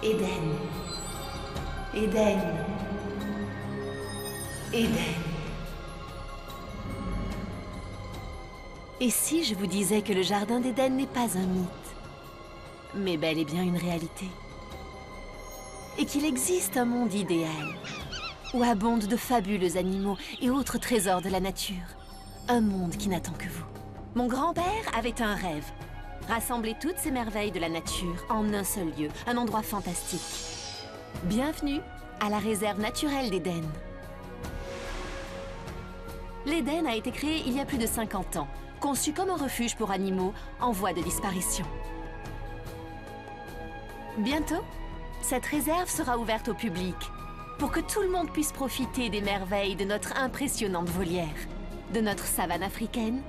Eden. Eden. Eden. Et si je vous disais que le jardin d'Éden n'est pas un mythe, mais bel et bien une réalité? Et qu'il existe un monde idéal, où abondent de fabuleux animaux et autres trésors de la nature. Un monde qui n'attend que vous. Mon grand-père avait un rêve. Rassembler toutes ces merveilles de la nature en un seul lieu, un endroit fantastique. Bienvenue à la réserve naturelle d'Éden. L'Éden a été créé il y a plus de 50 ans, conçu comme un refuge pour animaux en voie de disparition. Bientôt, cette réserve sera ouverte au public, pour que tout le monde puisse profiter des merveilles de notre impressionnante volière, de notre savane africaine,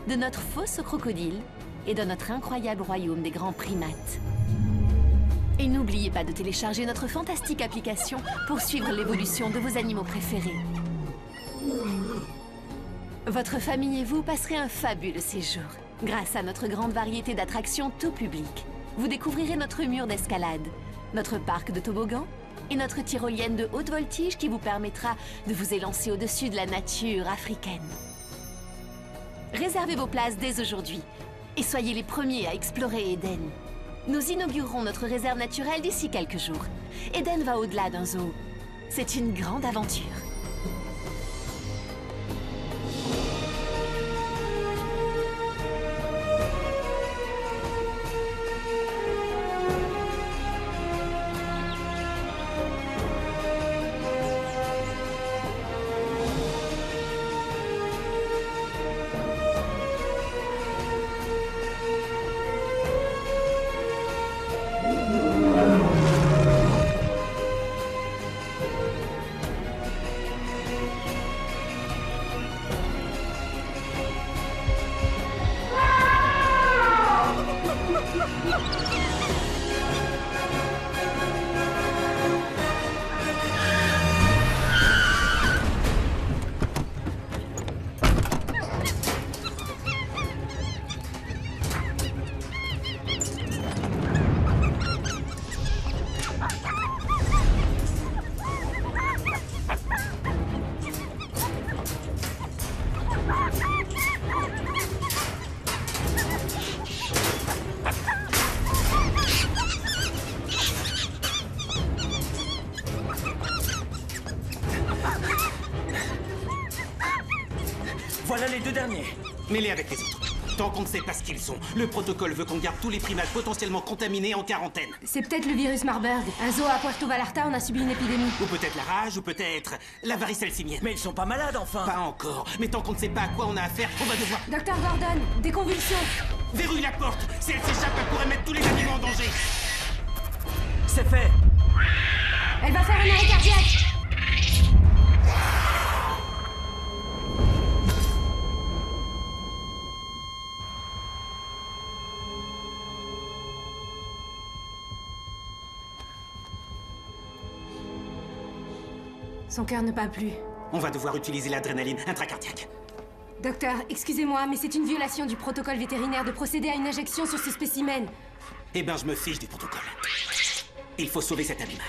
de notre fosse aux crocodiles et de notre incroyable royaume des grands primates. Et n'oubliez pas de télécharger notre fantastique application pour suivre l'évolution de vos animaux préférés. Votre famille et vous passerez un fabuleux séjour. Grâce à notre grande variété d'attractions tout public, vous découvrirez notre mur d'escalade, notre parc de toboggan et notre tyrolienne de haute voltige qui vous permettra de vous élancer au-dessus de la nature africaine. Réservez vos places dès aujourd'hui et soyez les premiers à explorer Eden. Nous inaugurerons notre réserve naturelle d'ici quelques jours. Eden va au-delà d'un zoo. C'est une grande aventure. Voilà les deux derniers. Mets-les avec les autres. Tant qu'on ne sait pas ce qu'ils sont, le protocole veut qu'on garde tous les primates potentiellement contaminés en quarantaine. C'est peut-être le virus Marburg. Un zoo à Puerto Vallarta, on a subi une épidémie. Ou peut-être la rage, ou peut-être la varicelle simienne. Mais ils sont pas malades, enfin. Pas encore. Mais tant qu'on ne sait pas à quoi on a affaire, on va devoir... Docteur Gordon, des convulsions. Verrouille la porte. Si elle s'échappe, elle pourrait mettre tous les animaux en danger. C'est fait. Elle va faire un arrêt cardiaque. Son cœur ne bat plus. On va devoir utiliser l'adrénaline intracardiaque. Docteur, excusez-moi, mais c'est une violation du protocole vétérinaire de procéder à une injection sur ce spécimen. Eh ben, je me fiche du protocole. Il faut sauver cet animal.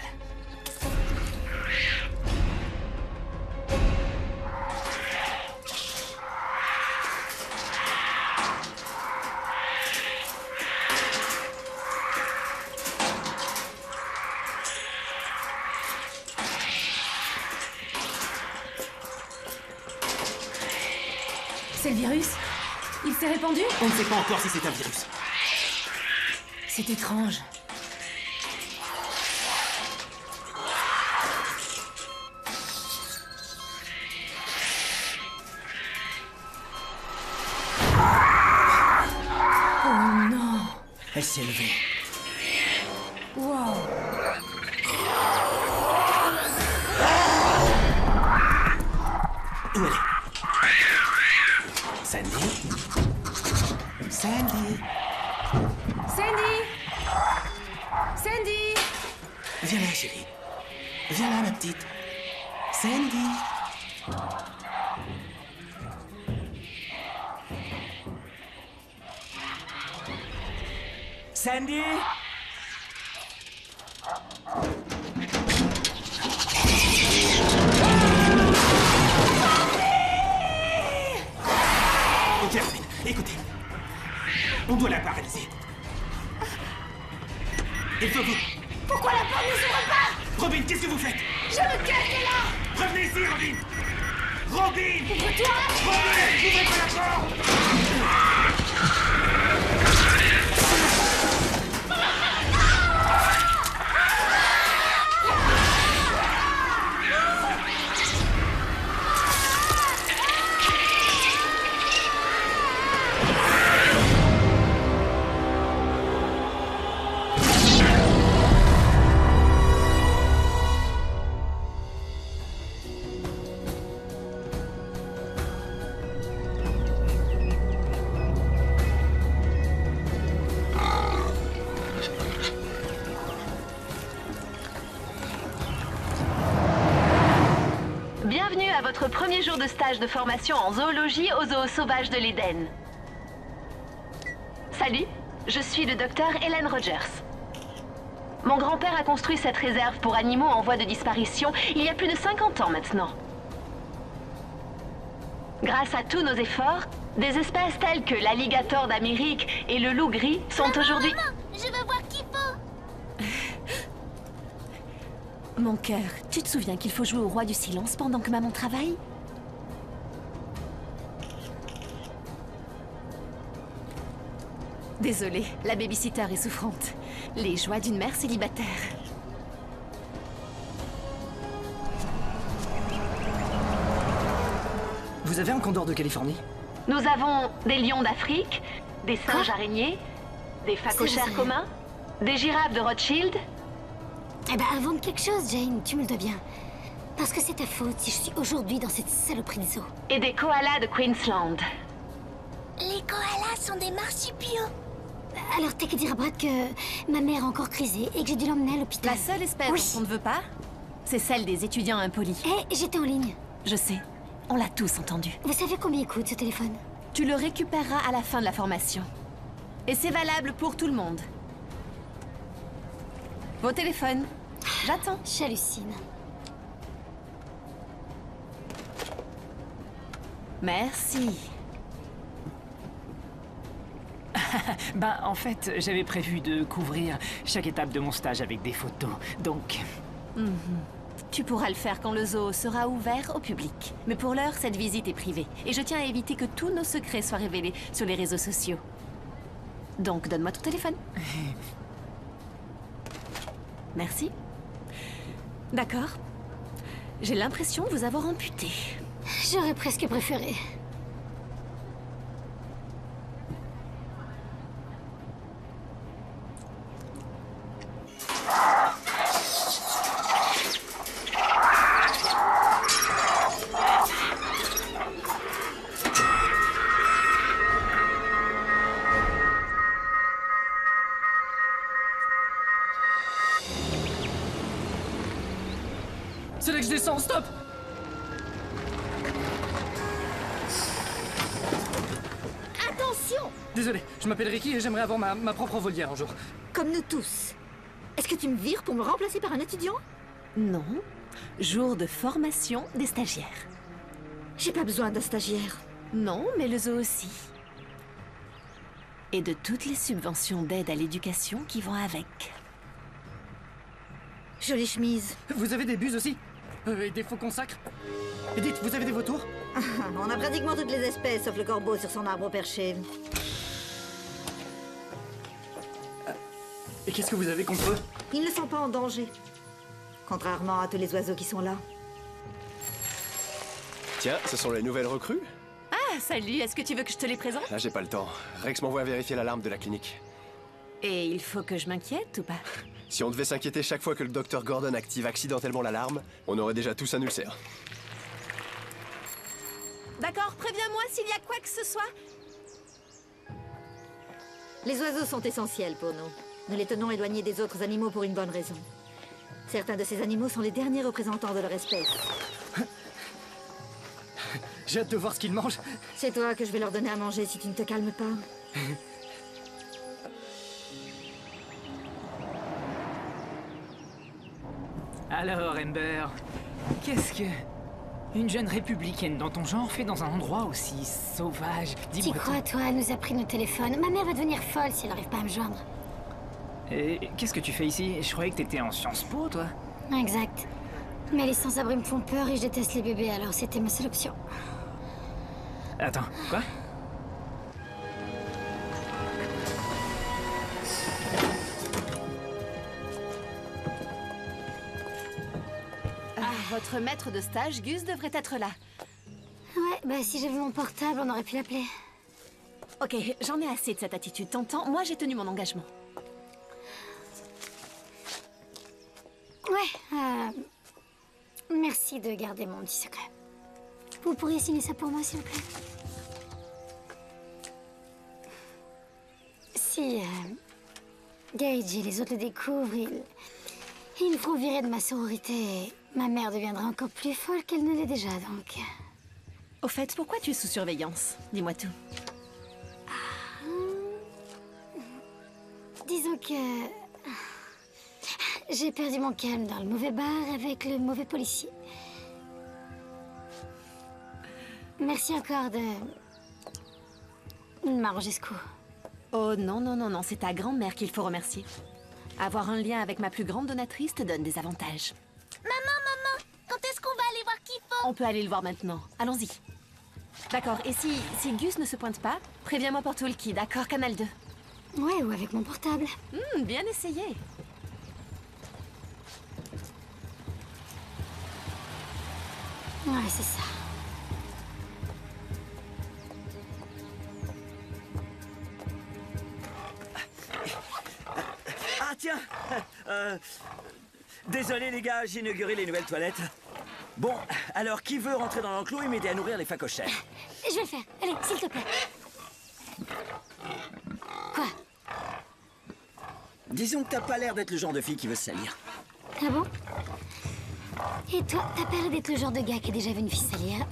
C'est le virus? Il s'est répandu? On ne sait pas encore si c'est un virus. C'est étrange. Oh non! Elle s'est levée. Wow! Où elle est? Sandy? Sandy? Sandy! Sandy! Viens là, chérie. Viens là, ma petite. Sandy? Sandy? Écoutez, Robin, écoutez. On doit la paralyser. Il faut vous... Pourquoi la porte ne s'ouvre pas? Robin, qu'est-ce que vous faites? Je me cache de là! Revenez ici, Robin! Robin! Ouvre-toi! Robin! Ouvrez pas la porte! Bienvenue à votre premier jour de stage de formation en zoologie au zoo sauvage de l'Éden. Salut, je suis le docteur Helen Rogers. Mon grand-père a construit cette réserve pour animaux en voie de disparition il y a plus de 50 ans maintenant. Grâce à tous nos efforts, des espèces telles que l'alligator d'Amérique et le loup gris sont aujourd'hui... Maman, je veux voir Kippo. Mon cœur, tu te souviens qu'il faut jouer au roi du silence pendant que maman travaille? Désolée, la babysitter est souffrante. Les joies d'une mère célibataire. Vous avez un condor de Californie? Nous avons des lions d'Afrique, des singes araignées, des phacochères communs, des girafes de Rothschild. Eh ben, invente quelque chose, Jane, tu me le dois bien. Parce que c'est ta faute si je suis aujourd'hui dans cette saloperie de zoo. Et des koalas de Queensland. Les koalas sont des marsupiaux. Alors t'as qu'à dire à Brad que ma mère a encore crisé et que j'ai dû l'emmener à l'hôpital. La seule espèce Oui. qu'on ne veut pas, c'est celle des étudiants impolis. Eh, j'étais en ligne. Je sais, on l'a tous entendu. Vous savez combien il coûte ce téléphone? Tu le récupéreras à la fin de la formation. Et c'est valable pour tout le monde. Vos téléphones. J'attends. J'hallucine. Merci. Ben, en fait, j'avais prévu de couvrir chaque étape de mon stage avec des photos, donc... Tu pourras le faire quand le zoo sera ouvert au public. Mais pour l'heure, cette visite est privée. Et je tiens à éviter que tous nos secrets soient révélés sur les réseaux sociaux. Donc, donne-moi ton téléphone. Merci. D'accord. J'ai l'impression de vous avoir amputé. J'aurais presque préféré. C'est là que je descends, stop! Attention! Désolé, je m'appelle Ricky et j'aimerais avoir ma propre volière un jour. Comme nous tous. Est-ce que tu me vires pour me remplacer par un étudiant? Non. Jour de formation des stagiaires. J'ai pas besoin d'un stagiaire. Non, mais le zoo aussi. Et de toutes les subventions d'aide à l'éducation qui vont avec. Jolie chemise. Vous avez des buses aussi? Et des faucons sacres? Et dites, vous avez des vautours? On a pratiquement toutes les espèces, sauf le corbeau sur son arbre perché. Et qu'est-ce que vous avez contre eux? Ils ne sont pas en danger. Contrairement à tous les oiseaux qui sont là. Tiens, ce sont les nouvelles recrues? Ah, salut, est-ce que tu veux que je te les présente? Là, j'ai pas le temps. Rex m'envoie vérifier l'alarme de la clinique. Et il faut que je m'inquiète ou pas? Si on devait s'inquiéter chaque fois que le docteur Gordon active accidentellement l'alarme, on aurait déjà tous un ulcère. D'accord, préviens-moi s'il y a quoi que ce soit. Les oiseaux sont essentiels pour nous. Nous les tenons éloignés des autres animaux pour une bonne raison. Certains de ces animaux sont les derniers représentants de leur espèce. J'ai hâte de voir ce qu'ils mangent. C'est toi que je vais leur donner à manger si tu ne te calmes pas. Alors, Ember, qu'est-ce que... Une jeune républicaine dans ton genre fait dans un endroit aussi sauvage. T'y Dis-moi crois, toi? Elle nous a pris nos téléphones. Ma mère va devenir folle si elle n'arrive pas à me joindre. tout. Et qu'est-ce que tu fais ici? Je croyais que t'étais en Sciences Po, toi. Exact. Mais les sans-abri me font peur et je déteste les bébés, alors c'était ma seule option. Attends, quoi? Votre maître de stage, Gus, devrait être là. Ouais, bah si j'avais mon portable, on aurait pu l'appeler. Ok, j'en ai assez de cette attitude. T'entends? Moi, j'ai tenu mon engagement. Ouais, merci de garder mon petit secret. Vous pourriez signer ça pour moi, s'il vous plaît? Si Gage et les autres le découvrent, ils me feront virer de ma sororité et ma mère deviendra encore plus folle qu'elle ne l'est déjà, donc... Au fait, pourquoi tu es sous surveillance? Dis-moi tout. Disons que... j'ai perdu mon calme dans le mauvais bar avec le mauvais policier. Merci encore de m'arranger ce coup. Oh non, non, non, non, c'est ta grand-mère qu'il faut remercier. Avoir un lien avec ma plus grande donatrice te donne des avantages. Maman, quand est-ce qu'on va aller voir Kifo? On peut aller le voir maintenant. Allons-y. D'accord, et si Gus ne se pointe pas, préviens-moi pour Tulki, d'accord, Canal 2. Ouais, ou avec mon portable. Bien essayé. Ouais, c'est ça. Ah tiens Désolé les gars, j'ai inauguré les nouvelles toilettes. Bon, alors qui veut rentrer dans l'enclos et m'aider à nourrir les phacochères? Je vais le faire. Allez, s'il te plaît. Quoi? Disons que t'as pas l'air d'être le genre de fille qui veut se salir. Ah bon? Et toi, t'as pas l'air d'être le genre de gars qui a déjà vu une fille salir.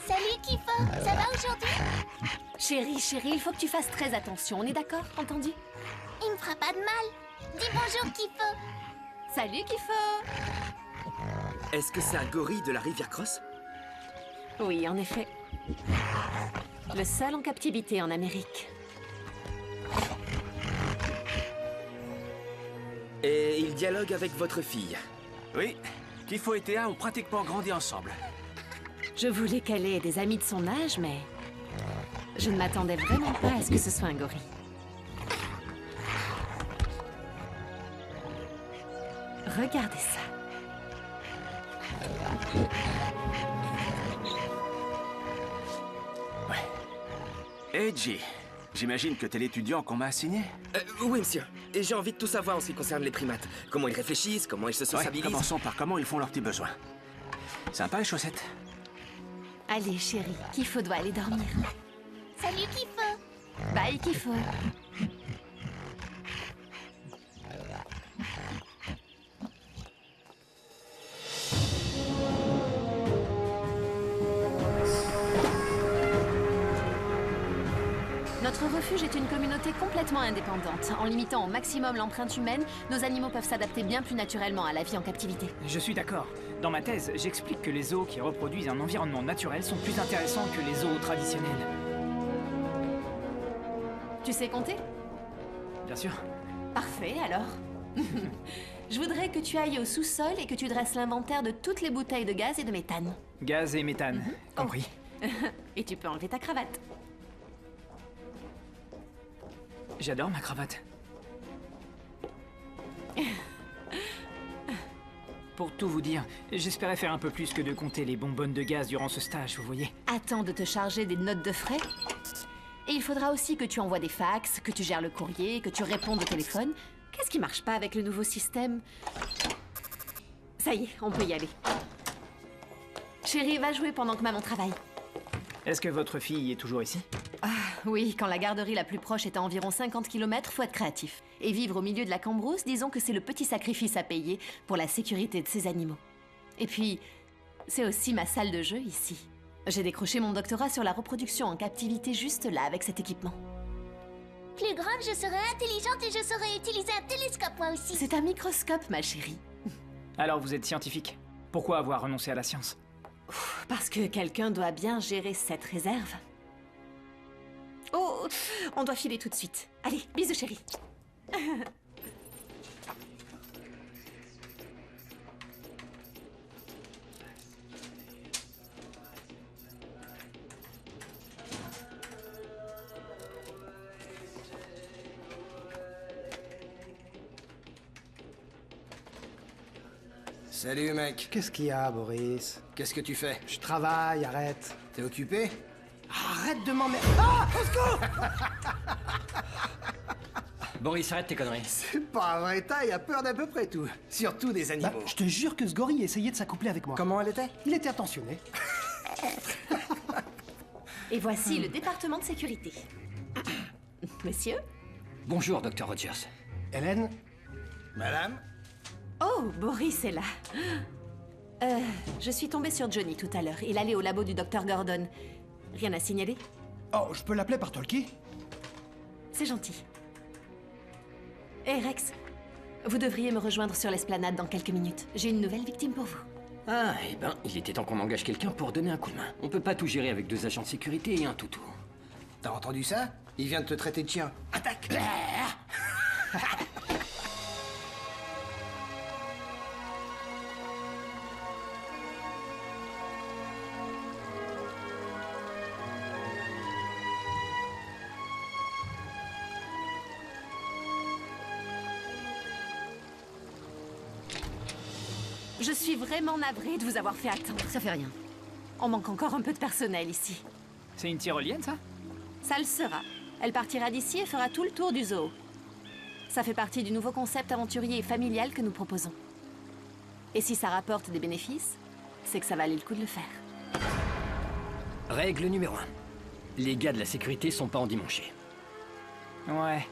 Salut Kifo, ça va aujourd'hui? Chérie, il faut que tu fasses très attention, on est d'accord? Entendu? Il me fera pas de mal. Dis bonjour Kifo. Salut, Kifo! Est-ce que c'est un gorille de la rivière Cross? Oui, en effet. Le seul en captivité en Amérique. Et il dialogue avec votre fille? Oui, Kifo et Théa ont pratiquement grandi ensemble. Je voulais qu'elle ait des amis de son âge, mais... je ne m'attendais vraiment pas à ce que ce soit un gorille. Regardez ça. Edgy, j'imagine que t'es l'étudiant qu'on m'a assigné? Oui, monsieur. Et j'ai envie de tout savoir en ce qui concerne les primates. Comment ils réfléchissent, comment ils se sociabilisent. Ouais, commençons par comment ils font leurs petits besoins. Sympa les chaussettes. Allez, chérie, Kifo doit aller dormir. Salut Kifo. Bye, Kifo. Notre refuge est une communauté complètement indépendante. En limitant au maximum l'empreinte humaine, nos animaux peuvent s'adapter bien plus naturellement à la vie en captivité. Je suis d'accord. Dans ma thèse, j'explique que les zoos qui reproduisent un environnement naturel sont plus intéressants que les zoos traditionnels. Tu sais compter? Bien sûr. Parfait, alors. Je voudrais que tu ailles au sous-sol et que tu dresses l'inventaire de toutes les bouteilles de gaz et de méthane. Gaz et méthane, compris. Et tu peux enlever ta cravate. J'adore ma cravate. Pour tout vous dire, j'espérais faire un peu plus que de compter les bonbonnes de gaz durant ce stage, vous voyez. Attends de te charger des notes de frais. Et il faudra aussi que tu envoies des fax, que tu gères le courrier, que tu répondes au téléphone. Qu'est-ce qui marche pas avec le nouveau système? Ça y est, on peut y aller. Chérie, va jouer pendant que maman travaille. Est-ce que votre fille est toujours ici? Ah, oui, quand la garderie la plus proche est à environ 50 km, faut être créatif. Et vivre au milieu de la cambrousse, disons que c'est le petit sacrifice à payer pour la sécurité de ces animaux. Et puis, c'est aussi ma salle de jeu ici. J'ai décroché mon doctorat sur la reproduction en captivité juste là, avec cet équipement. Plus grande, je serai intelligente et je saurai utiliser un télescope moi aussi. C'est un microscope, ma chérie. Alors vous êtes scientifique. Pourquoi avoir renoncé à la science? Parce que quelqu'un doit bien gérer cette réserve. Oh, on doit filer tout de suite. Allez, bisous chérie. Salut mec. Qu'est-ce qu'il y a, Boris? Qu'est-ce que tu fais? Je travaille, arrête. T'es occupé? Arrête de m'emmerder. Ah! Au secours! Boris, arrête tes conneries. C'est pas un vrai taille, a peur d'à peu près tout. Surtout des animaux. Bah, je te jure que ce gorille essayait de s'accoupler avec moi. Comment elle était? Il était attentionné. Et voici le département de sécurité. Monsieur? Bonjour, Dr. Rogers. Hélène? Madame? Oh, Boris est là. Je suis tombée sur Johnny tout à l'heure. Il allait au labo du Dr. Gordon. Rien à signaler? Oh, je peux l'appeler par Tolki? C'est gentil. Hé, Rex, vous devriez me rejoindre sur l'esplanade dans quelques minutes. J'ai une nouvelle victime pour vous. Ah, eh ben, il était temps qu'on engage quelqu'un pour donner un coup de main. On peut pas tout gérer avec 2 agents de sécurité et un toutou. T'as entendu ça? Il vient de te traiter de chien. Attaque! Je suis vraiment navrée de vous avoir fait attendre. Ça fait rien. On manque encore un peu de personnel ici. C'est une tyrolienne, ça? Ça le sera. Elle partira d'ici et fera tout le tour du zoo. Ça fait partie du nouveau concept aventurier et familial que nous proposons. Et si ça rapporte des bénéfices, c'est que ça valait le coup de le faire. Règle numéro 1. Les gars de la sécurité sont pas endimanchés. Ouais.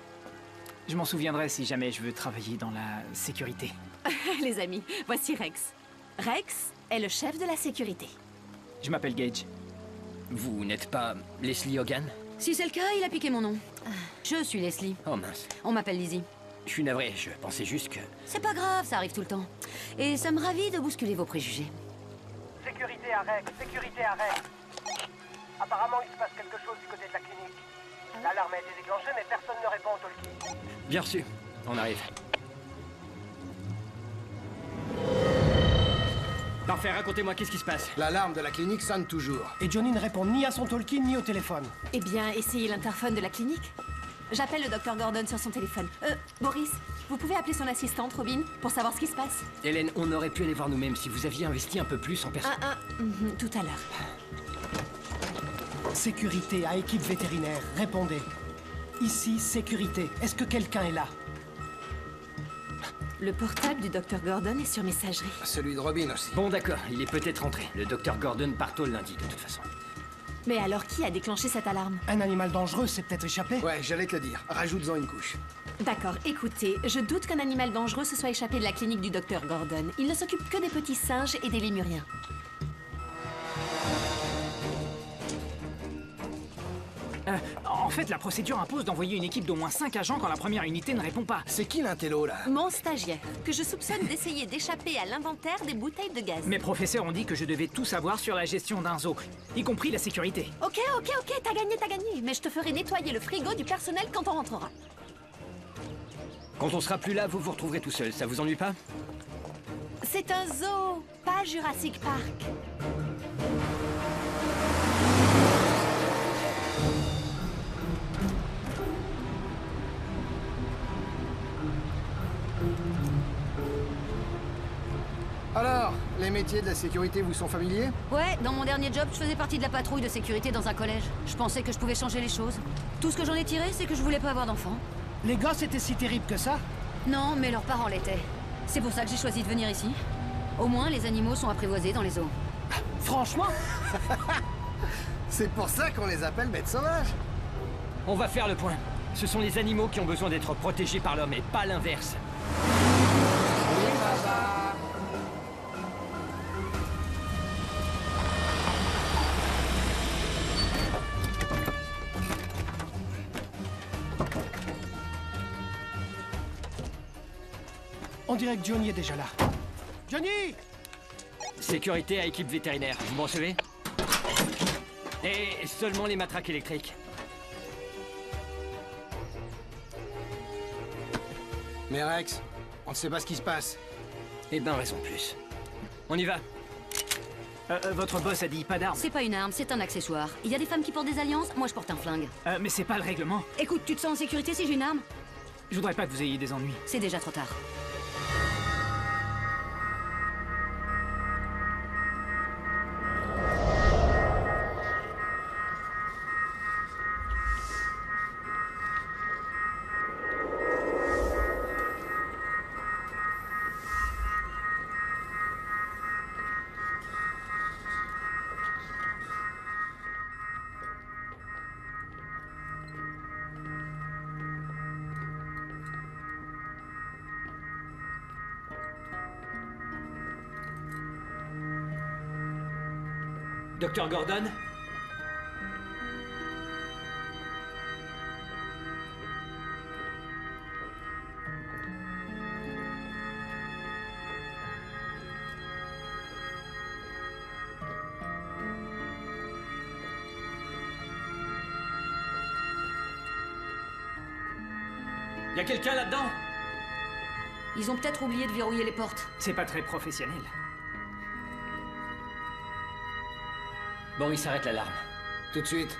Je m'en souviendrai si jamais je veux travailler dans la sécurité. Les amis, voici Rex. Rex est le chef de la sécurité. Je m'appelle Gage. Vous n'êtes pas Leslie Hogan? Si c'est le cas, il a piqué mon nom. Je suis Leslie. Oh mince. On m'appelle Lizzie. Je suis navré, je pensais juste que... C'est pas grave, ça arrive tout le temps. Et ça me ravit de bousculer vos préjugés. Sécurité à Rex, sécurité à Rex. Apparemment, il se passe quelque chose du côté de la clinique. L'alarme a été déclenchée, mais personne ne répond au talkie. Bien reçu. On arrive. Parfait, racontez-moi, qu'est-ce qui se passe? L'alarme de la clinique sonne toujours. Et Johnny ne répond ni à son talkie ni au téléphone. Eh bien, essayez l'interphone de la clinique. J'appelle le Dr. Gordon sur son téléphone. Boris, vous pouvez appeler son assistante, Robin, pour savoir ce qui se passe? Hélène, on aurait pu aller voir nous-mêmes si vous aviez investi un peu plus en personne. Tout à l'heure. Sécurité à équipe vétérinaire, répondez. Ici, sécurité. Est-ce que quelqu'un est là? Le portable du Dr. Gordon est sur messagerie. Celui de Robin aussi. Bon, d'accord, il est peut-être rentré. Le Dr. Gordon part tôt lundi, de toute façon. Mais alors, qui a déclenché cette alarme? Un animal dangereux s'est peut-être échappé? Ouais, j'allais te le dire. Rajoute-en une couche. D'accord, écoutez, je doute qu'un animal dangereux se soit échappé de la clinique du Dr. Gordon. Il ne s'occupe que des petits singes et des lémuriens. En fait, la procédure impose d'envoyer une équipe d'au moins 5 agents quand la première unité ne répond pas. C'est qui l'intello, là? Mon stagiaire, que je soupçonne d'essayer d'échapper à l'inventaire des bouteilles de gaz. Mes professeurs ont dit que je devais tout savoir sur la gestion d'un zoo, y compris la sécurité. Ok, t'as gagné. Mais je te ferai nettoyer le frigo du personnel quand on rentrera. Quand on sera plus là, vous vous retrouverez tout seul, ça vous ennuie pas? C'est un zoo, pas Jurassic Park. métiers de la sécurité vous sont familiers? Ouais, dans mon dernier job, je faisais partie de la patrouille de sécurité dans un collège. Je pensais que je pouvais changer les choses. Tout ce que j'en ai tiré, c'est que je voulais pas avoir d'enfants. Les gosses étaient si terribles que ça? Non, mais leurs parents l'étaient. C'est pour ça que j'ai choisi de venir ici. Au moins, les animaux sont apprivoisés dans les zoos. Franchement? C'est pour ça qu'on les appelle bêtes sauvages. On va faire le point. Ce sont les animaux qui ont besoin d'être protégés par l'homme et pas l'inverse. On dirait que Johnny est déjà là. Johnny! Sécurité à équipe vétérinaire, vous me recevez? Et seulement les matraques électriques. Mais Rex, on ne sait pas ce qui se passe. Eh ben, raison de plus. On y va. Votre boss a dit pas d'armes. C'est pas une arme, c'est un accessoire. Il y a des femmes qui portent des alliances, moi je porte un flingue. Mais c'est pas le règlement. Écoute, tu te sens en sécurité si j'ai une arme? Je voudrais pas que vous ayez des ennuis. C'est déjà trop tard. Docteur Gordon? Y a quelqu'un là-dedans? Ils ont peut-être oublié de verrouiller les portes. C'est pas très professionnel. Boris, arrête l'alarme. Tout de suite.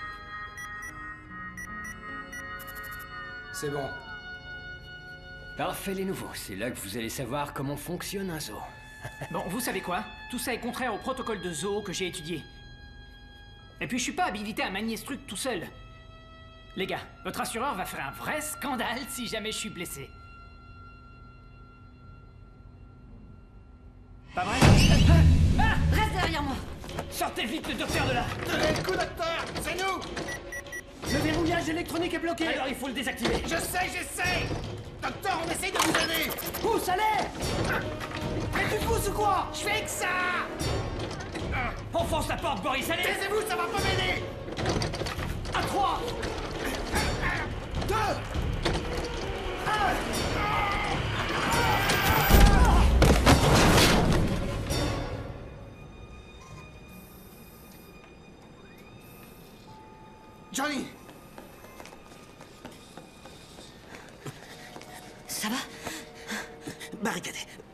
C'est bon. Parfait les nouveaux, c'est là que vous allez savoir comment fonctionne un zoo. Bon, vous savez quoi? Tout ça est contraire au protocole de zoo que j'ai étudié. Et puis je suis pas habilité à manier ce truc tout seul. Les gars, votre assureur va faire un vrai scandale si jamais je suis blessé. Pas vrai? Reste derrière moi! Sortez vite le docteur de là! Tenez le coup, docteur! C'est nous! Le verrouillage électronique est bloqué! Alors il faut le désactiver! Je sais, j'essaie! Docteur, on essaye de vous aider! Pousse, allez! Mais tu pousses ou quoi? Je fais que ça! Enfonce la porte, Boris, allez! Taisez-vous, ça va pas m'aider! À 3! 2! 1! Johnny! Ça va?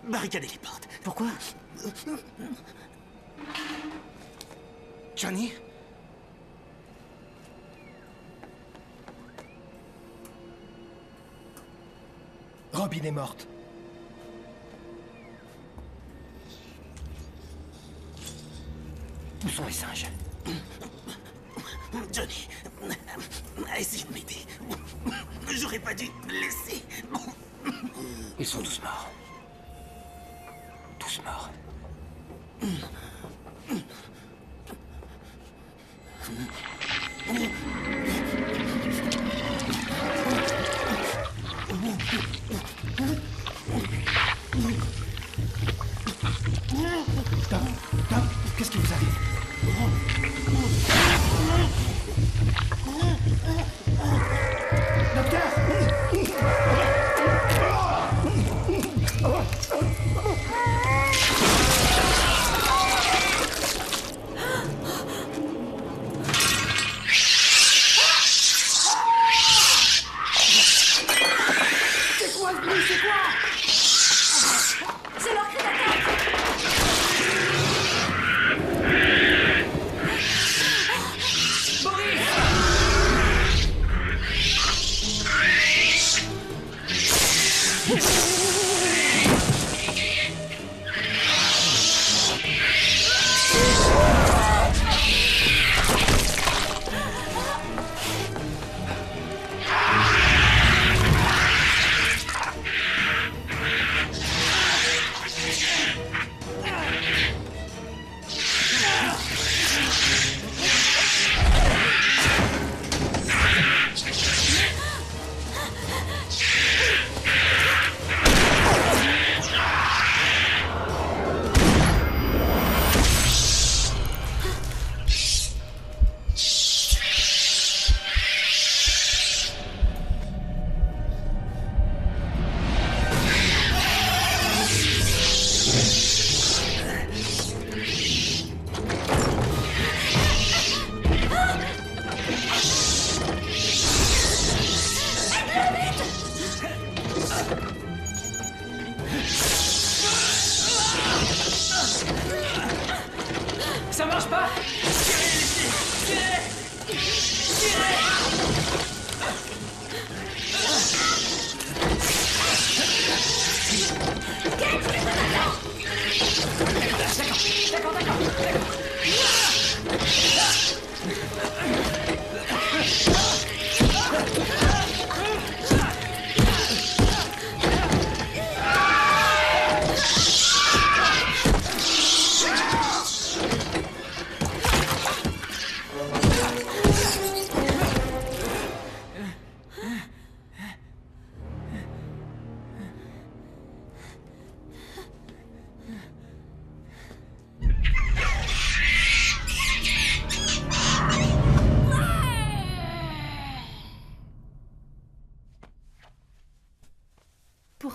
Barricadez les portes. Pourquoi? Johnny? Robin est morte. Où sont les singes? Johnny, essayez de m'aider. J'aurais pas dû me laisser. Ils sont tous morts. Tous morts. Tom, qu'est-ce qui vous arrive? Docteur!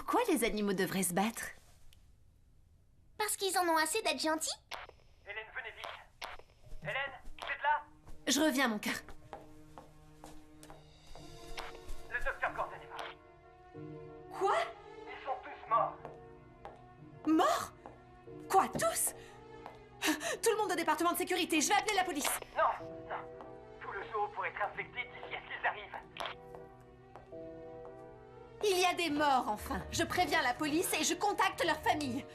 Pourquoi les animaux devraient se battre? Parce qu'ils en ont assez d'être gentils? Hélène, venez vite. Hélène, vous êtes là? Je reviens, mon cœur. Le docteur Gordon est mort. Quoi? Ils sont tous morts. Morts? Quoi, tous? Tout le monde au département de sécurité, je vais appeler la police. Non, non. Tout le zoo pourrait être infecté d'ici à ce qu'ils arrivent. Il y a des morts, enfin. Je préviens la police et je contacte leur famille.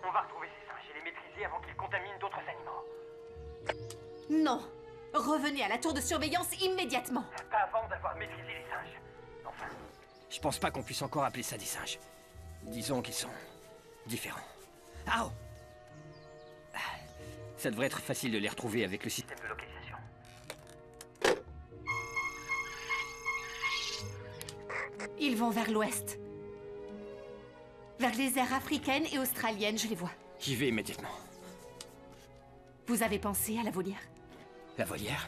On va retrouver ces singes et les maîtriser avant qu'ils contaminent d'autres animaux. Non. Revenez à la tour de surveillance immédiatement. Pas avant d'avoir maîtrisé les singes. Enfin. Je pense pas qu'on puisse encore appeler ça des singes. Disons qu'ils sont différents. Ah! Ça devrait être facile de les retrouver avec le système de localisation. Ils vont vers l'ouest. Vers les aires africaines et australiennes, je les vois. J'y vais immédiatement. Vous avez pensé à la volière? La volière?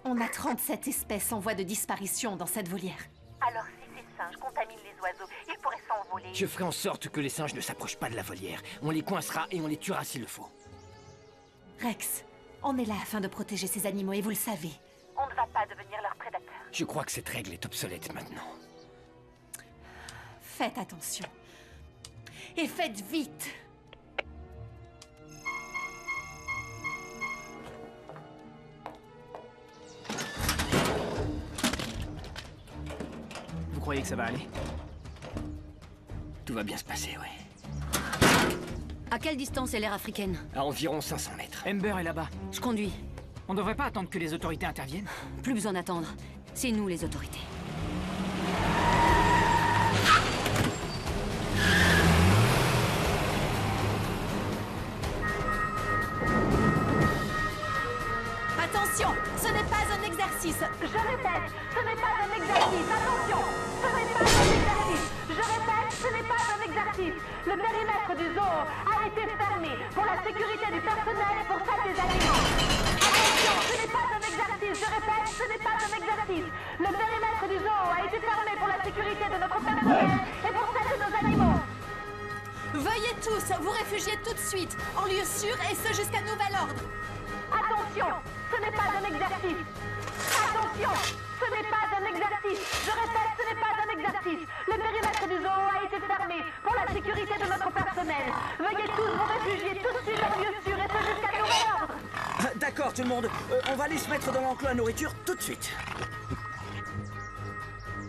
On a 37 espèces en voie de disparition dans cette volière. Alors si ces singes contaminent les oiseaux, ils pourraient s'envoler. Je ferai en sorte que les singes ne s'approchent pas de la volière. On les coincera et on les tuera s'il le faut. Rex, on est là afin de protéger ces animaux et vous le savez. On ne va pas devenir leur prédateur. Je crois que cette règle est obsolète maintenant. Faites attention. Et faites vite. Vous croyez que ça va aller? Tout va bien se passer, oui. À quelle distance est l'aire africaine? À environ 500 mètres. Ember est là-bas. Je conduis. On devrait pas attendre que les autorités interviennent? Plus besoin d'attendre. C'est nous les autorités. Attention, ce n'est pas un exercice. Je répète, ce n'est pas un exercice. Attention, ce n'est pas un exercice. Je répète, ce n'est pas un exercice. Le périmètre du zoo a été fermé pour la sécurité du personnel et pour celle des animaux. Attention, ce n'est pas un exercice. Je répète, ce n'est pas un exercice. Le périmètre du zoo a été fermé pour la sécurité de notre personnel et pour celle de nos animaux. Veuillez tous vous réfugier tout de suite, en lieu sûr et ce jusqu'à nouvel ordre. Attention, ce n'est pas un exercice. Attention, ce n'est pas un exercice. Je répète, ce n'est pas un exercice. Le périmètre du zoo a été fermé pour la sécurité de notre personnel. Veuillez tous vous réfugier tout de suite en lieu sûr et ce jusqu'à nouvel ordre. D'accord, tout le monde. On va aller se mettre dans l'enclos à nourriture tout de suite.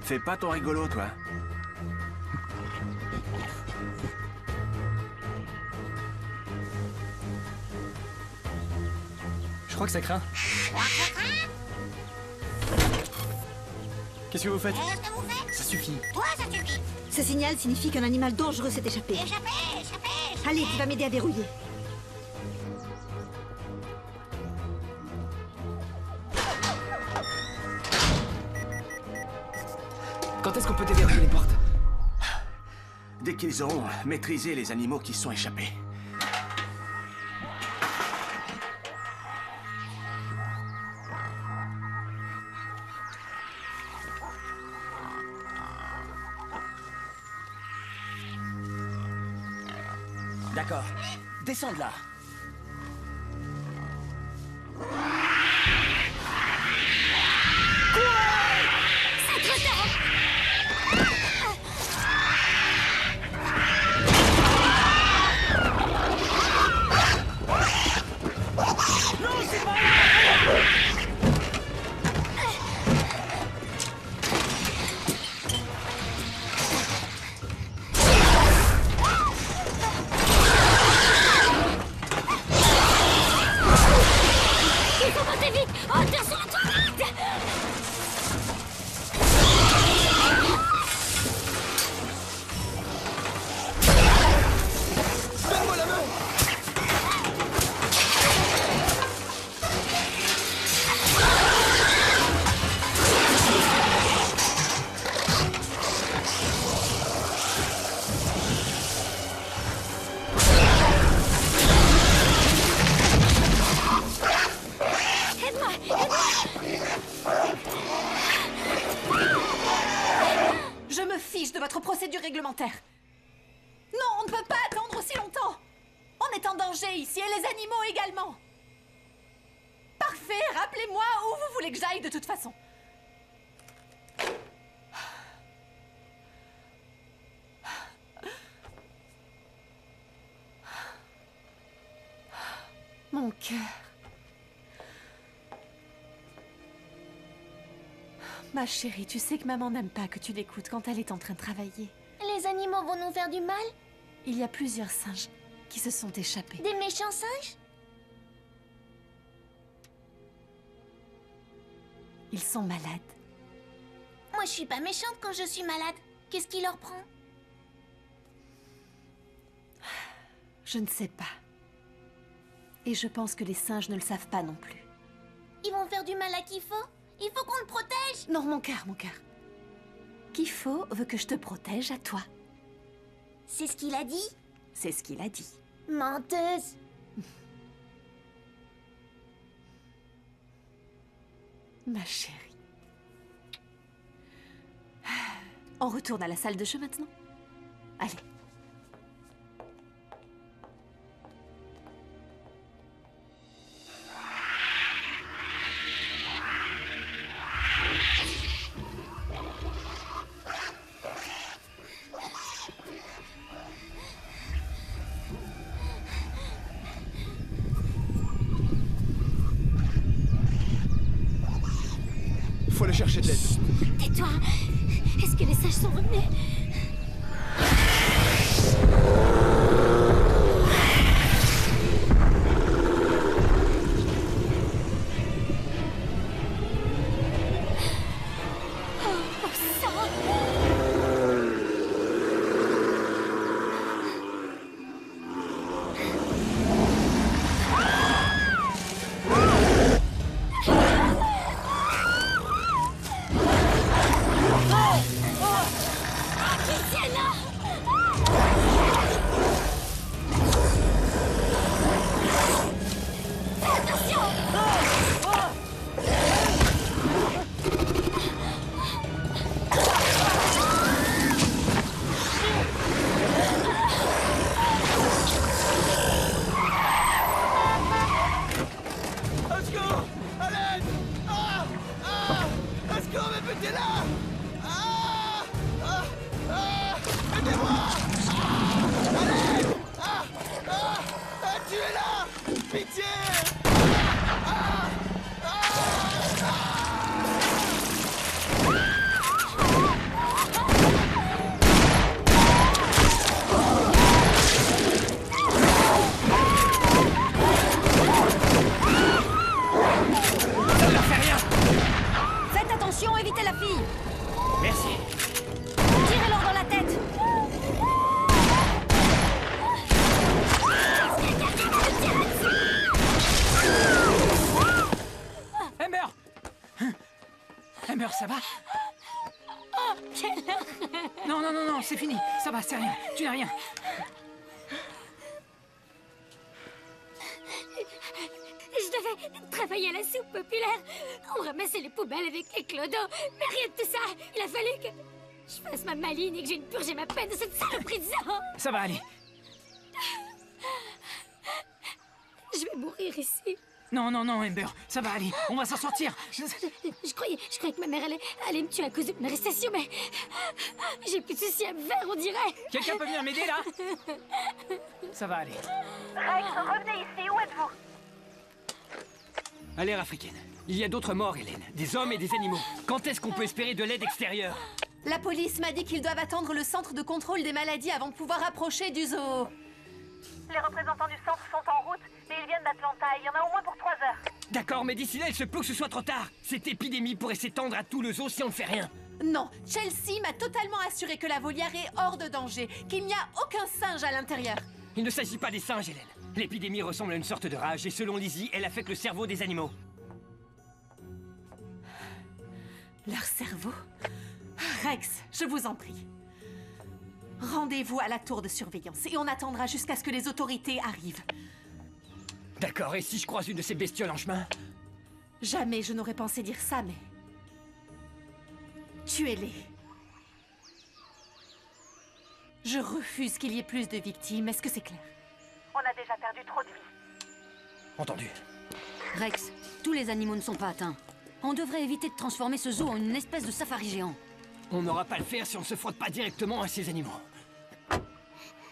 Fais pas ton rigolo, toi. Je crois que ça craint. Qu'est-ce que vous faites? Ça suffit. Toi, ça suffit. Ce signal signifie qu'un animal dangereux s'est échappé. Échappez. Allez, tu vas m'aider à verrouiller. Quand est-ce qu'on peut déverrouiller les portes? Dès qu'ils auront maîtrisé les animaux qui se sont échappés. D'accord. Descends de là. C'est trop tard. Non, c'est pas là. notre procédure réglementaire. Non, on ne peut pas attendre aussi longtemps. On est en danger ici, et les animaux également. Parfait, rappelez-moi où vous voulez que j'aille de toute façon. Mon cœur. Ma chérie, tu sais que maman n'aime pas que tu l'écoutes quand elle est en train de travailler. Les animaux vont nous faire du mal? Il y a plusieurs singes qui se sont échappés. Des méchants singes? Ils sont malades. Moi, je suis pas méchante quand je suis malade. Qu'est-ce qui leur prend? Je ne sais pas. Et je pense que les singes ne le savent pas non plus. Ils vont faire du mal à Kifo? Il faut qu'on le protège! Non, mon cœur, mon cœur. Kifo veut que je te protège à toi. C'est ce qu'il a dit? C'est ce qu'il a dit. Menteuse! Ma chérie. On retourne à la salle de jeu maintenant? Allez. Faut aller chercher de l'aide. Tais-toi! Est-ce que les sages sont revenus? Ça va? Oh, quelle horreur! Non, non, non, non, c'est fini. Ça va, c'est rien. Tu n'as rien. Je devais travailler à la soupe populaire. On ramassait les poubelles avec les clodos. Mais rien de tout ça. Il a fallu que je fasse ma maline et que j'ai purgé ma peine de cette sale prison. Ça va aller. Je vais mourir ici. Non, non, non, Amber, ça va aller. On va s'en sortir. Je croyais que ma mère allait me tuer à cause de mon arrestation, mais j'ai plus de soucis à me faire, on dirait. Quelqu'un peut venir m'aider, là? Ça va aller. Rex, revenez ici, où êtes-vous? À l'ère africaine. Il y a d'autres morts, Hélène. Des hommes et des animaux. Quand est-ce qu'on peut espérer de l'aide extérieure? La police m'a dit qu'ils doivent attendre le centre de contrôle des maladies avant de pouvoir approcher du zoo. Les représentants du centre sont en route, mais ils viennent d'Atlanta. Il y en a au moins pour 3 heures. D'accord, mais d'ici là, il se peut que ce soit trop tard. Cette épidémie pourrait s'étendre à tout le zoo si on ne fait rien. Non, Chelsea m'a totalement assuré que la volière est hors de danger, qu'il n'y a aucun singe à l'intérieur. Il ne s'agit pas des singes, Hélène. L'épidémie ressemble à une sorte de rage, et selon Lizzie, elle affecte le cerveau des animaux. Leur cerveau? Rex, je vous en prie. Rendez-vous à la tour de surveillance et on attendra jusqu'à ce que les autorités arrivent. D'accord, et si je croise une de ces bestioles en chemin? Jamais je n'aurais pensé dire ça, mais... tuez-les. Je refuse qu'il y ait plus de victimes, est-ce que c'est clair? On a déjà perdu trop de vies. Entendu. Rex, tous les animaux ne sont pas atteints. On devrait éviter de transformer ce zoo en une espèce de safari géant. On n'aura pas le faire si on ne se frotte pas directement à ces animaux.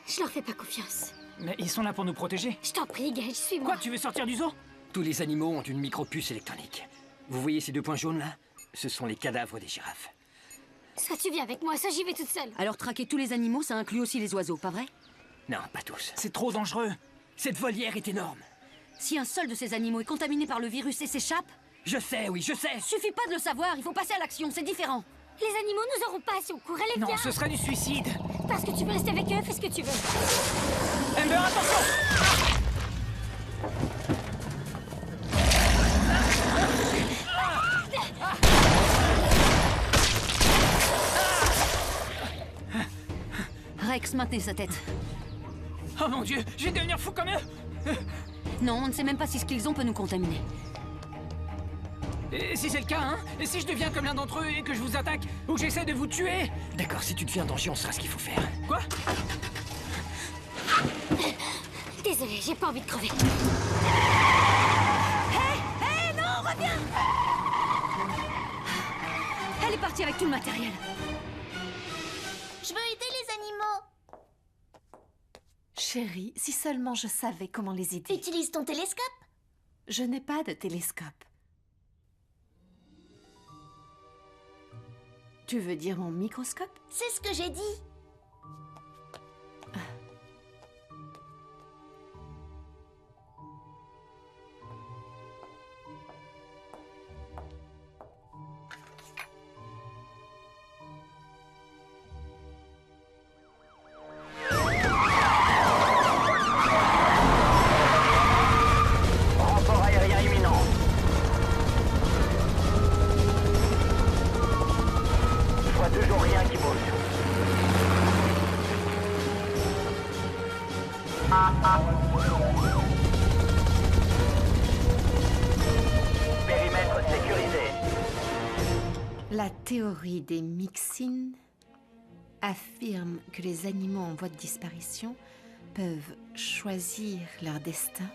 Je leur fais pas confiance. Mais ils sont là pour nous protéger. Je t'en prie, Gage, suis-moi. Quoi, tu veux sortir du zoo? Tous les animaux ont une micropuce électronique. Vous voyez ces 2 points jaunes là? Ce sont les cadavres des girafes. Soit tu viens avec moi, soit j'y vais toute seule. Alors traquer tous les animaux, ça inclut aussi les oiseaux, pas vrai? Non, pas tous. C'est trop dangereux. Cette volière est énorme. Si un seul de ces animaux est contaminé par le virus et s'échappe... Je sais, oui, je sais. Suffit pas de le savoir, il faut passer à l'action, c'est différent. Les animaux nous auront pas si on courait les Non, biens. ce serait du suicide. Parce que tu veux rester avec eux, fais ce que tu veux. Amber, attention! Rex, maintenez sa tête. Oh mon Dieu, je vais devenir fou comme eux! Non, on ne sait même pas si ce qu'ils ont peut nous contaminer. Et si c'est le cas, hein? Et si je deviens comme l'un d'entre eux et que je vous attaque ou que j'essaie de vous tuer? D'accord, si tu deviens un danger, on saura ce qu'il faut faire. Quoi? Désolée, j'ai pas envie de crever. Hé, non, reviens! Elle est partie avec tout le matériel. Je veux aider les animaux. Chérie, si seulement je savais comment les aider. Utilise ton télescope. Je n'ai pas de télescope. Tu veux dire mon microscope? C'est ce que j'ai dit. Renfort aérien imminent. Je vois toujours rien qui bouge. Périmètre sécurisé. La théorie des mixines affirme que les animaux en voie de disparition peuvent choisir leur destin.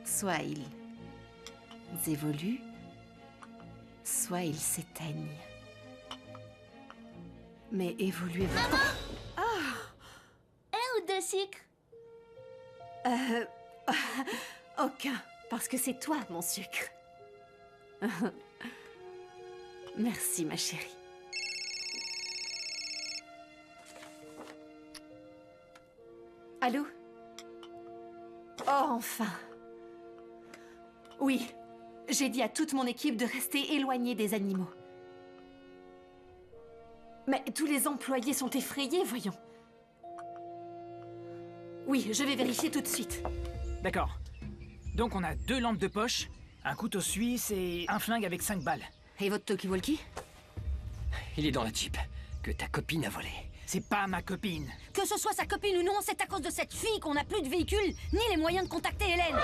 Soit ils évoluent, soit ils s'éteignent. Mais évoluer... Maman! Un ou 2 sucres? Aucun, parce que c'est toi, mon sucre. Merci, ma chérie. Allô? Oh, enfin. Oui, j'ai dit à toute mon équipe de rester éloignée des animaux. Mais tous les employés sont effrayés, voyons. Oui, je vais vérifier tout de suite. D'accord. Donc on a 2 lampes de poche, un couteau suisse et un flingue avec 5 balles. Et votre talkie-walkie? Il est dans la Jeep que ta copine a volé. C'est pas ma copine. Que ce soit sa copine ou non, c'est à cause de cette fille qu'on n'a plus de véhicule, ni les moyens de contacter Hélène.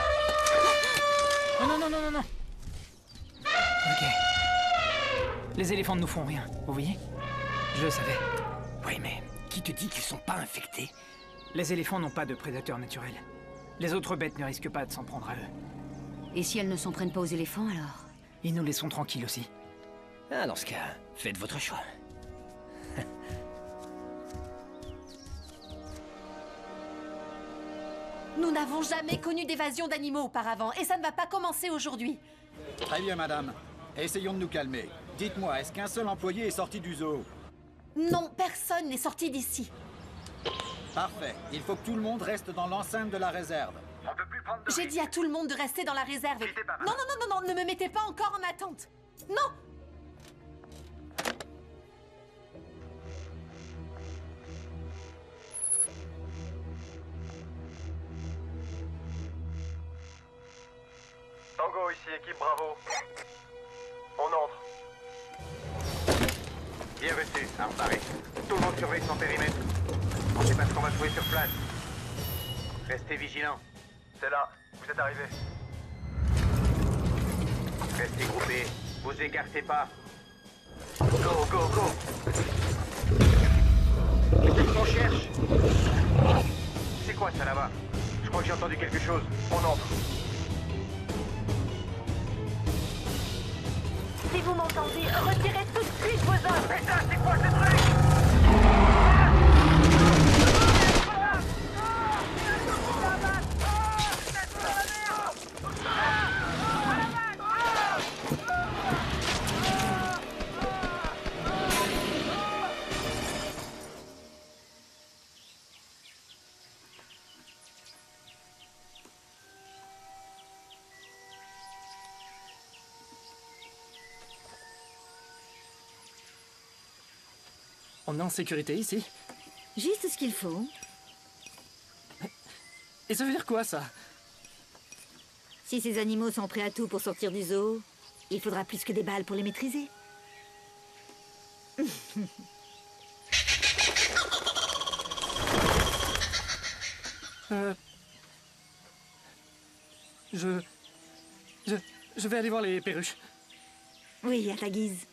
Non. Ok. Les éléphants ne nous font rien, vous voyez? Je le savais. Oui, mais qui te dit qu'ils sont pas infectés? Les éléphants n'ont pas de prédateurs naturels. Les autres bêtes ne risquent pas de s'en prendre à eux. Et si elles ne s'en prennent pas aux éléphants, alors? Ils nous laisseront tranquilles aussi. Ah, dans ce cas, faites votre choix. Nous n'avons jamais connu d'évasion d'animaux auparavant, et ça ne va pas commencer aujourd'hui. Très bien, madame. Essayons de nous calmer. Dites-moi, est-ce qu'un seul employé est sorti du zoo? Non, personne n'est sorti d'ici. Parfait. Il faut que tout le monde reste dans l'enceinte de la réserve. On peut plus prendre de J'ai dit à tout le monde de rester dans la réserve. Non, ne me mettez pas encore en attente. Non! Tango ici, équipe Bravo. On entre. Bien reçu, arme parée. Tout le monde surveille son périmètre. On sait pas ce qu'on va trouver sur place. Restez vigilants. C'est là, vous êtes arrivés. Restez groupés, vous écartez pas. Go, go, go. qu'on cherche? C'est quoi ça là-bas? Je crois que j'ai entendu quelque chose. On entre. Si vous m'entendez, retirez tout de suite vos hommes. Mais ça, c'est quoi ce truc? On est en sécurité ici? Juste ce qu'il faut. Et ça veut dire quoi, ça? Si ces animaux sont prêts à tout pour sortir du zoo, il faudra plus que des balles pour les maîtriser. Je vais aller voir les perruches. Oui, à ta guise.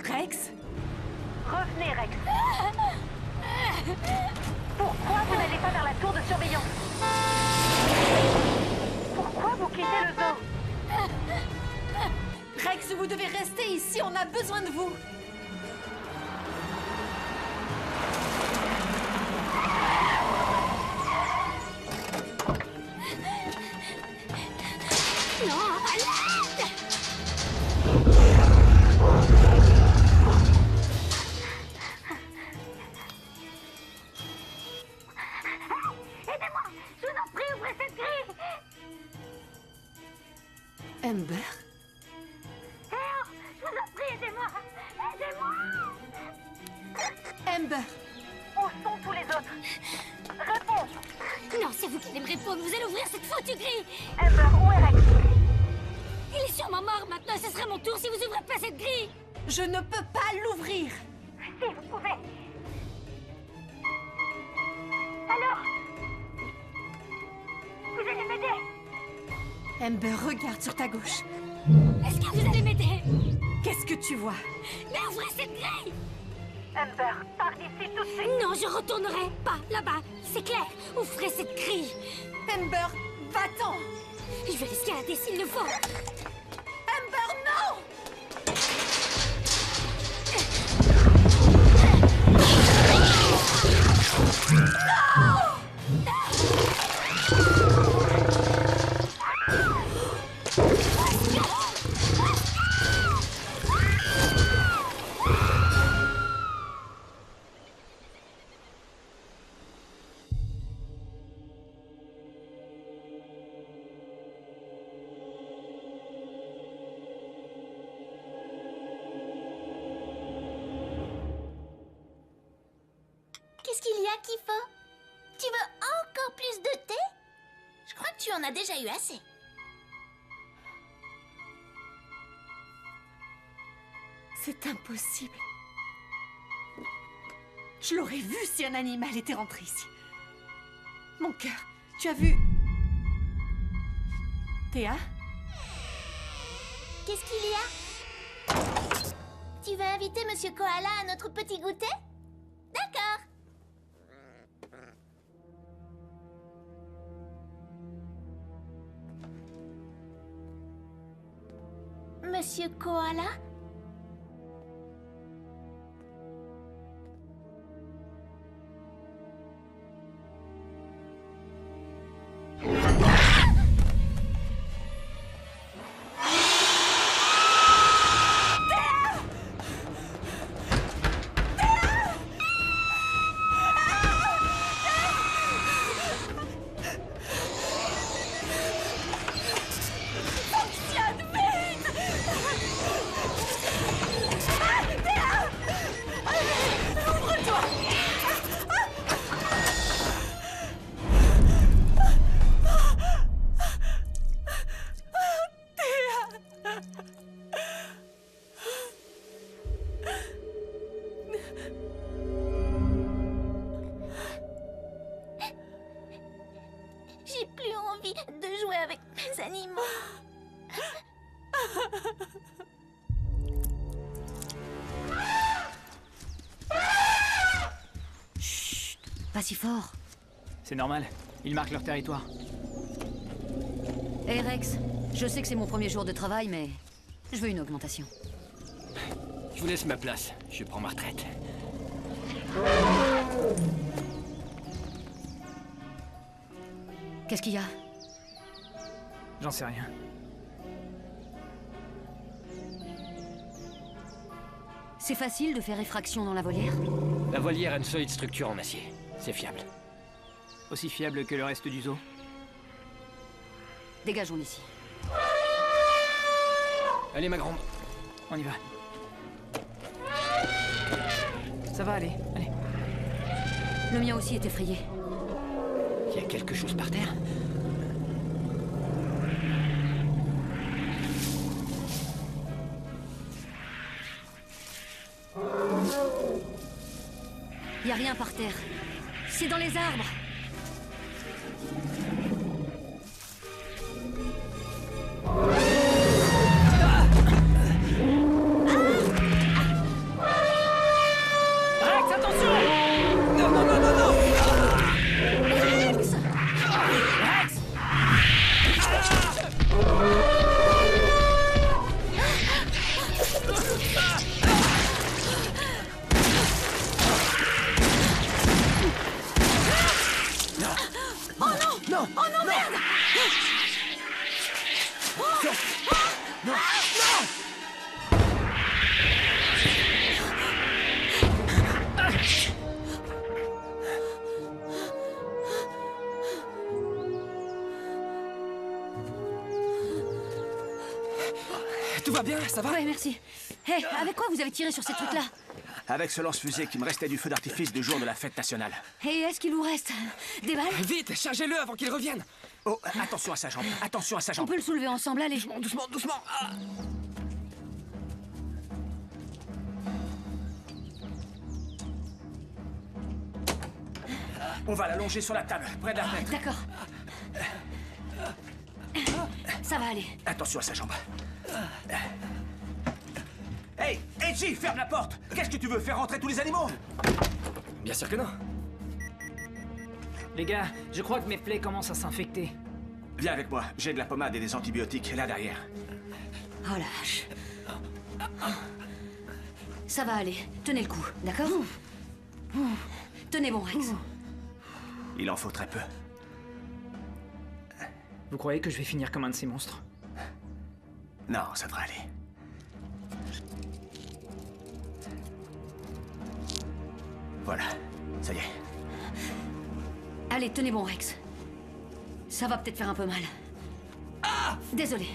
Rex? Revenez, Rex. Pourquoi vous n'allez pas vers la tour de surveillance? Pourquoi vous quittez le zoo? Rex, vous devez rester ici, on a besoin de vous. Non, à l'aide! Aidez-moi! Je vous en prie, ouvrez cette grille! Amber? Eh oh! Je vous en prie, aidez-moi! Aidez-moi! Amber! Où sont tous les autres? Réponds! Non, c'est vous qui allez me répondre. Vous allez ouvrir cette foutue grille! Amber, où est Rex? Il est sûrement mort maintenant. Ce sera mon tour si vous ouvrez pas cette grille! Je ne peux pas l'ouvrir! Si, vous pouvez! Alors? Vous allez m'aider? Amber, regarde sur ta gauche. Est-ce que vous allez m'aider? Qu'est-ce que tu vois? Mais ouvrez cette grille! Amber, pars d'ici tout de suite! Non, je retournerai pas là-bas. C'est clair. Ouvrez cette grille. Amber, va-t'en! Je vais l'escalader s'il le faut. Amber, non! Qu'est-ce qu'il y a, Kifo? Tu veux encore plus de thé? Je crois que tu en as déjà eu assez. C'est impossible. Je l'aurais vu si un animal était rentré ici. Mon cœur, tu as vu... Théa? Qu'est-ce qu'il y a? Tu veux inviter Monsieur Koala à notre petit goûter? D'accord. Monsieur Koala? Pas si fort. C'est normal. Ils marquent leur territoire. Hé Rex, je sais que c'est mon premier jour de travail, mais je veux une augmentation. Je vous laisse ma place. Je prends ma retraite. Qu'est-ce qu'il y a? J'en sais rien. C'est facile de faire effraction dans la volière? La volière a une solide structure en acier. C'est fiable. Aussi fiable que le reste du zoo? Dégageons d'ici. Allez, ma grande. On y va. Ça va aller, allez. Le mien aussi est effrayé. Il y a quelque chose par terre? Y a rien par terre. C'est dans les arbres. Rex, attention! Non, non, non, non, non! Rex! Rex! Oh non! Non! Oh non, merde! Non! Non! Tout va bien, ça va? Ouais, merci. Hé, avec quoi vous avez tiré sur ces trucs-là? Avec ce lance-fusée qui me restait du feu d'artifice du jour de la fête nationale. Et est-ce qu'il vous reste des balles? Vite, chargez-le avant qu'il revienne! Oh, attention à sa jambe, attention à sa On jambe. peut le soulever ensemble, allez. Doucement, doucement, doucement! Ah. On va l'allonger sur la table, près de la fenêtre. D'accord. Ça va aller. Attention à sa jambe. Hey, Edgy, ferme la porte! Qu'est-ce que tu veux, faire rentrer tous les animaux? Bien sûr que non. Les gars, je crois que mes plaies commencent à s'infecter. Viens avec moi, j'ai de la pommade et des antibiotiques là derrière. Oh la vache. Ça va aller. Tenez le coup, d'accord? Tenez bon, Rex. Il en faut très peu. Vous croyez que je vais finir comme un de ces monstres? Non, ça devrait aller. Voilà, ça y est. Allez, tenez bon, Rex. Ça va peut-être faire un peu mal. Désolé.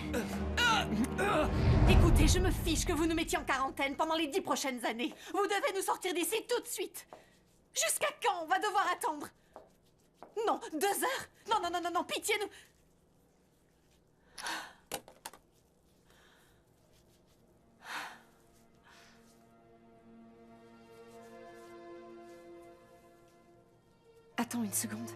Écoutez, je me fiche que vous nous mettiez en quarantaine pendant les 10 prochaines années. Vous devez nous sortir d'ici tout de suite. Jusqu'à quand on va devoir attendre? Non, 2 heures? Non, non, non, non, non, pitié, nous... Attends une seconde.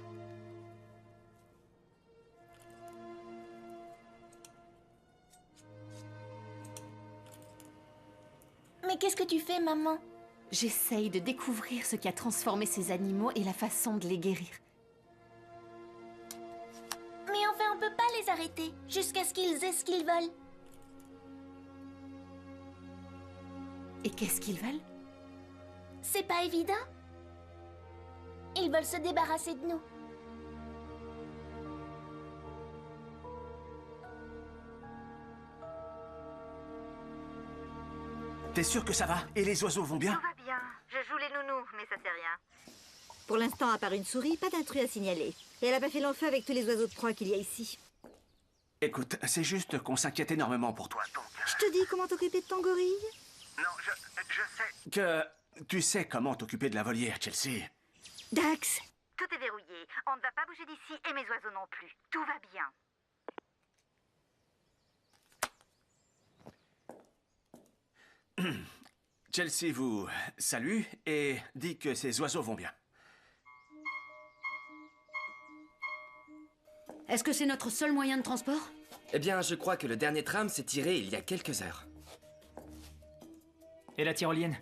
Mais qu'est-ce que tu fais, maman? J'essaye de découvrir ce qui a transformé ces animaux et la façon de les guérir. Mais enfin, on peut pas les arrêter, jusqu'à ce qu'ils aient ce qu'ils veulent. Et qu'est-ce qu'ils veulent? C'est pas évident. Ils veulent se débarrasser de nous. T'es sûr que ça va? Et les oiseaux vont bien? Tout va bien. Je joue les nounous, mais ça c'est rien. Pour l'instant, à part une souris, pas d'intrus à signaler. Et elle a pas fait l'enfeu avec tous les oiseaux de proie qu'il y a ici. Écoute, c'est juste qu'on s'inquiète énormément pour toi, donc... Je te dis comment t'occuper de ton gorille? Non, je sais... Que... Tu sais comment t'occuper de la volière, Chelsea. Dax! Tout est verrouillé. On ne va pas bouger d'ici et mes oiseaux non plus. Tout va bien. Chelsea vous salue et dit que ses oiseaux vont bien. Est-ce que c'est notre seul moyen de transport? Eh bien, je crois que le dernier tram s'est tiré il y a quelques heures. Et la tyrolienne?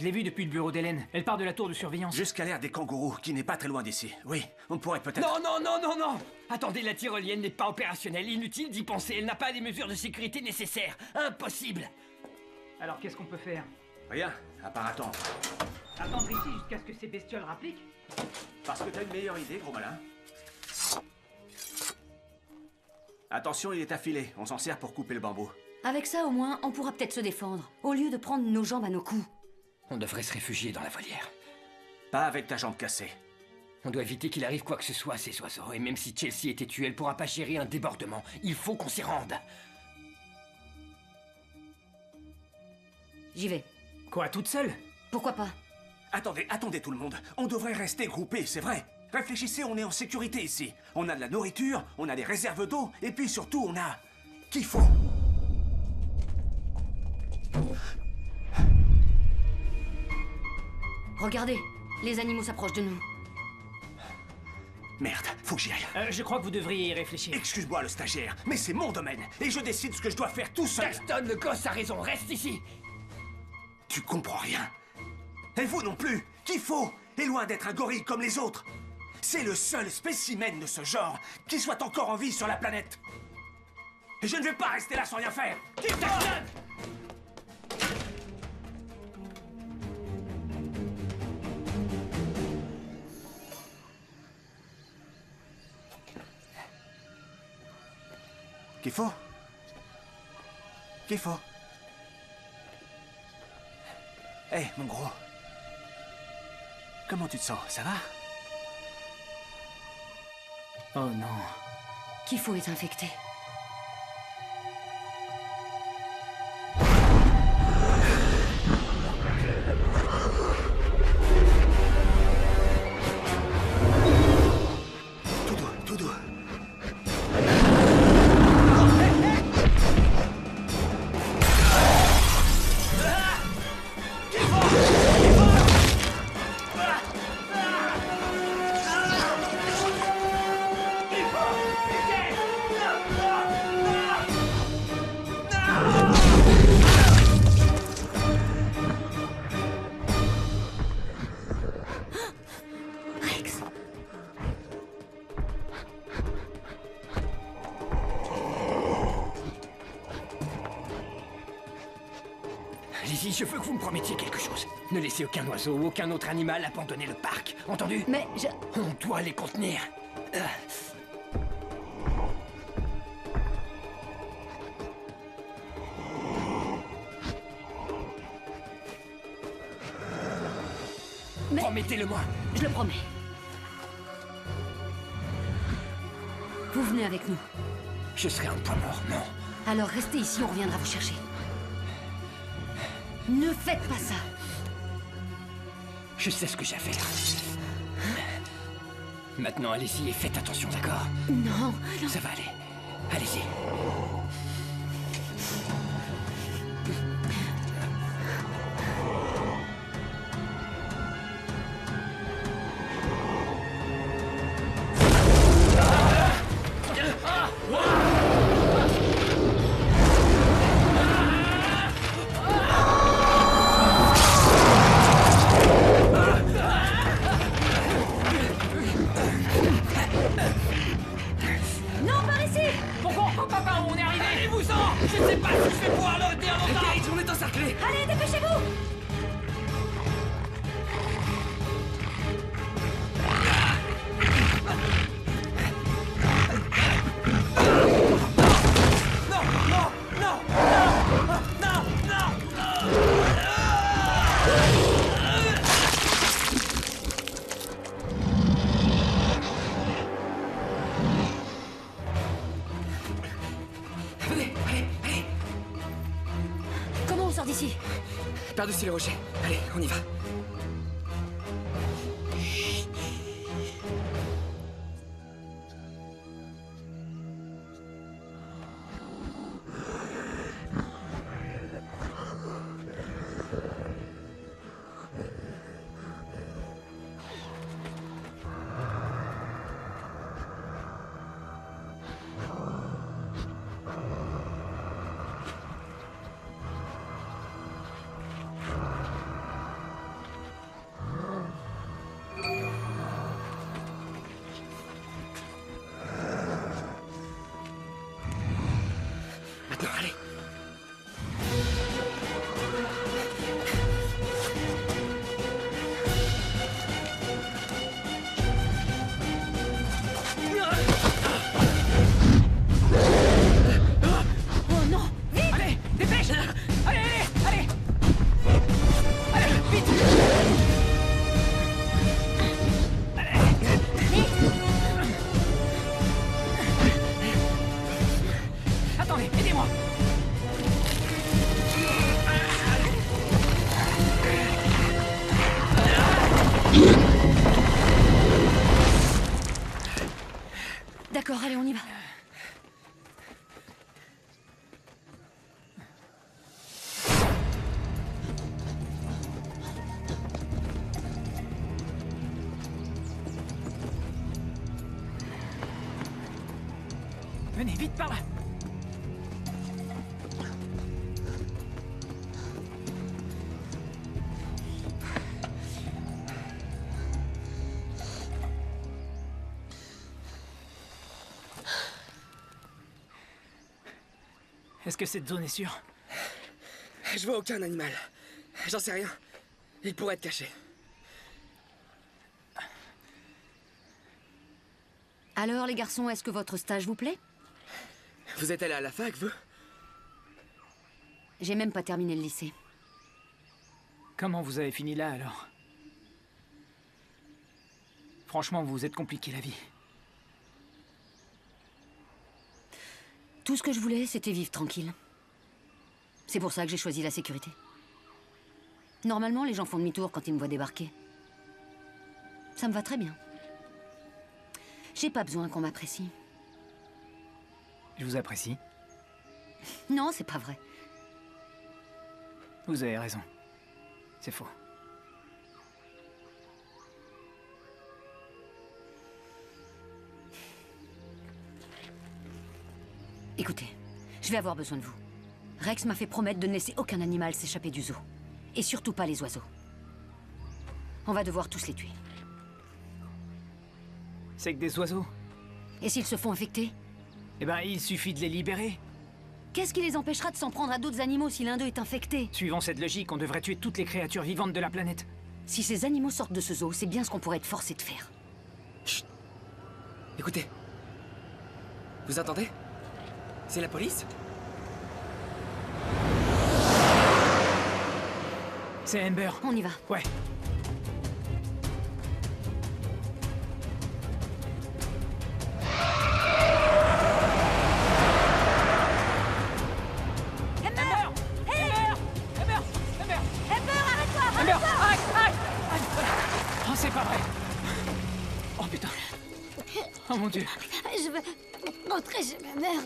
Je l'ai vue depuis le bureau d'Hélène. Elle part de la tour de surveillance. Jusqu'à l'aire des kangourous, qui n'est pas très loin d'ici. Oui, on pourrait peut-être... Non, non, non, non, non! Attendez, la tyrolienne n'est pas opérationnelle. Inutile d'y penser. Elle n'a pas les mesures de sécurité nécessaires. Impossible! Alors qu'est-ce qu'on peut faire? Rien, à part attendre. Attendre ici jusqu'à ce que ces bestioles rappliquent? Parce que t'as une meilleure idée, gros malin. Attention, il est affilé. On s'en sert pour couper le bambou. Avec ça, au moins, on pourra peut-être se défendre, au lieu de prendre nos jambes à nos coups. On devrait se réfugier dans la volière. Pas avec ta jambe cassée. On doit éviter qu'il arrive quoi que ce soit à ces oiseaux. Et même si Chelsea était tuée, elle pourra pas gérer un débordement. Il faut qu'on s'y rende. J'y vais. Quoi, toute seule? Pourquoi pas? Attendez tout le monde. On devrait rester groupés, c'est vrai. Réfléchissez, on est en sécurité ici. On a de la nourriture, on a des réserves d'eau, et puis surtout, on a... qu'il faut. Regardez, les animaux s'approchent de nous. Merde, faut que j'y aille. Je crois que vous devriez y réfléchir. Excuse-moi, le stagiaire, mais c'est mon domaine, et je décide ce que je dois faire tout seul. Gaston, le gosse a raison, reste ici. Tu comprends rien. Et vous non plus. Kifo est loin d'être un gorille comme les autres. C'est le seul spécimen de ce genre qui soit encore en vie sur la planète. Et je ne vais pas rester là sans rien faire. Kifo! Kifo? Kifo? Hé, mon gros. Comment tu te sens? Ça va? Oh non. Kifo est infecté. Tout doux. Lizzie, je veux que vous me promettiez quelque chose. Ne laissez aucun oiseau ou aucun autre animal abandonner le parc. Entendu? Mais je... On doit les contenir. Mais... Promettez-le-moi. Je le promets. Vous venez avec nous. Je serai un point mort, non. Alors restez ici, on reviendra vous chercher. Ne faites pas ça. Je sais ce que j'ai à faire. Maintenant, allez-y et faites attention, d'accord? Non. Ça va aller. Allez-y. Allez, dépêchez-vous! Comment on sort d'ici? Par-dessus les rochers. Allez, on y va. Allez, allez, allez! Allez, vite! Attendez, aidez-moi! D'accord, allez, on y va. Venez, vite par là! Est-ce que cette zone est sûre? Je vois aucun animal. J'en sais rien. Il pourrait être caché. Alors, les garçons, est-ce que votre stage vous plaît? Vous êtes allé à la fac, vous? J'ai même pas terminé le lycée. Comment vous avez fini là, alors? Franchement, vous vous êtes compliqué la vie. Tout ce que je voulais, c'était vivre tranquille. C'est pour ça que j'ai choisi la sécurité. Normalement, les gens font demi-tour quand ils me voient débarquer. Ça me va très bien. J'ai pas besoin qu'on m'apprécie. Je vous apprécie. Non, c'est pas vrai. Vous avez raison. C'est faux. Écoutez, je vais avoir besoin de vous. Rex m'a fait promettre de ne laisser aucun animal s'échapper du zoo. Et surtout pas les oiseaux. On va devoir tous les tuer. C'est que des oiseaux? Et s'ils se font infecter? Eh ben, il suffit de les libérer. Qu'est-ce qui les empêchera de s'en prendre à d'autres animaux si l'un d'eux est infecté? Suivant cette logique, on devrait tuer toutes les créatures vivantes de la planète. Si ces animaux sortent de ce zoo, c'est bien ce qu'on pourrait être forcé de faire. Chut. Écoutez. Vous entendez? C'est la police? C'est Amber. On y va. Ouais. C'est pas vrai. Oh putain. Oh mon Dieu. Je veux rentrer chez ma mère.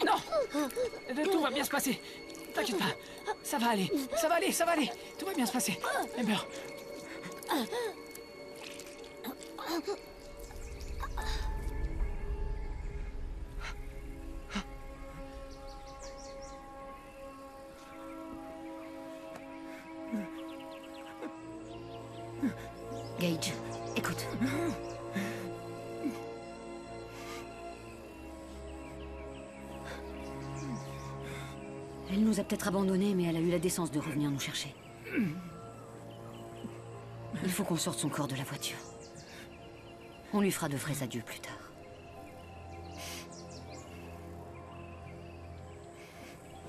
Non. Tout va bien se passer. T'inquiète pas. Ça va aller. Ça va aller, ça va aller. Tout va bien se passer. Amber. Gage, écoute. Elle nous a peut-être abandonnés, mais elle a eu la décence de revenir nous chercher. Il faut qu'on sorte son corps de la voiture. On lui fera de vrais adieux plus tard.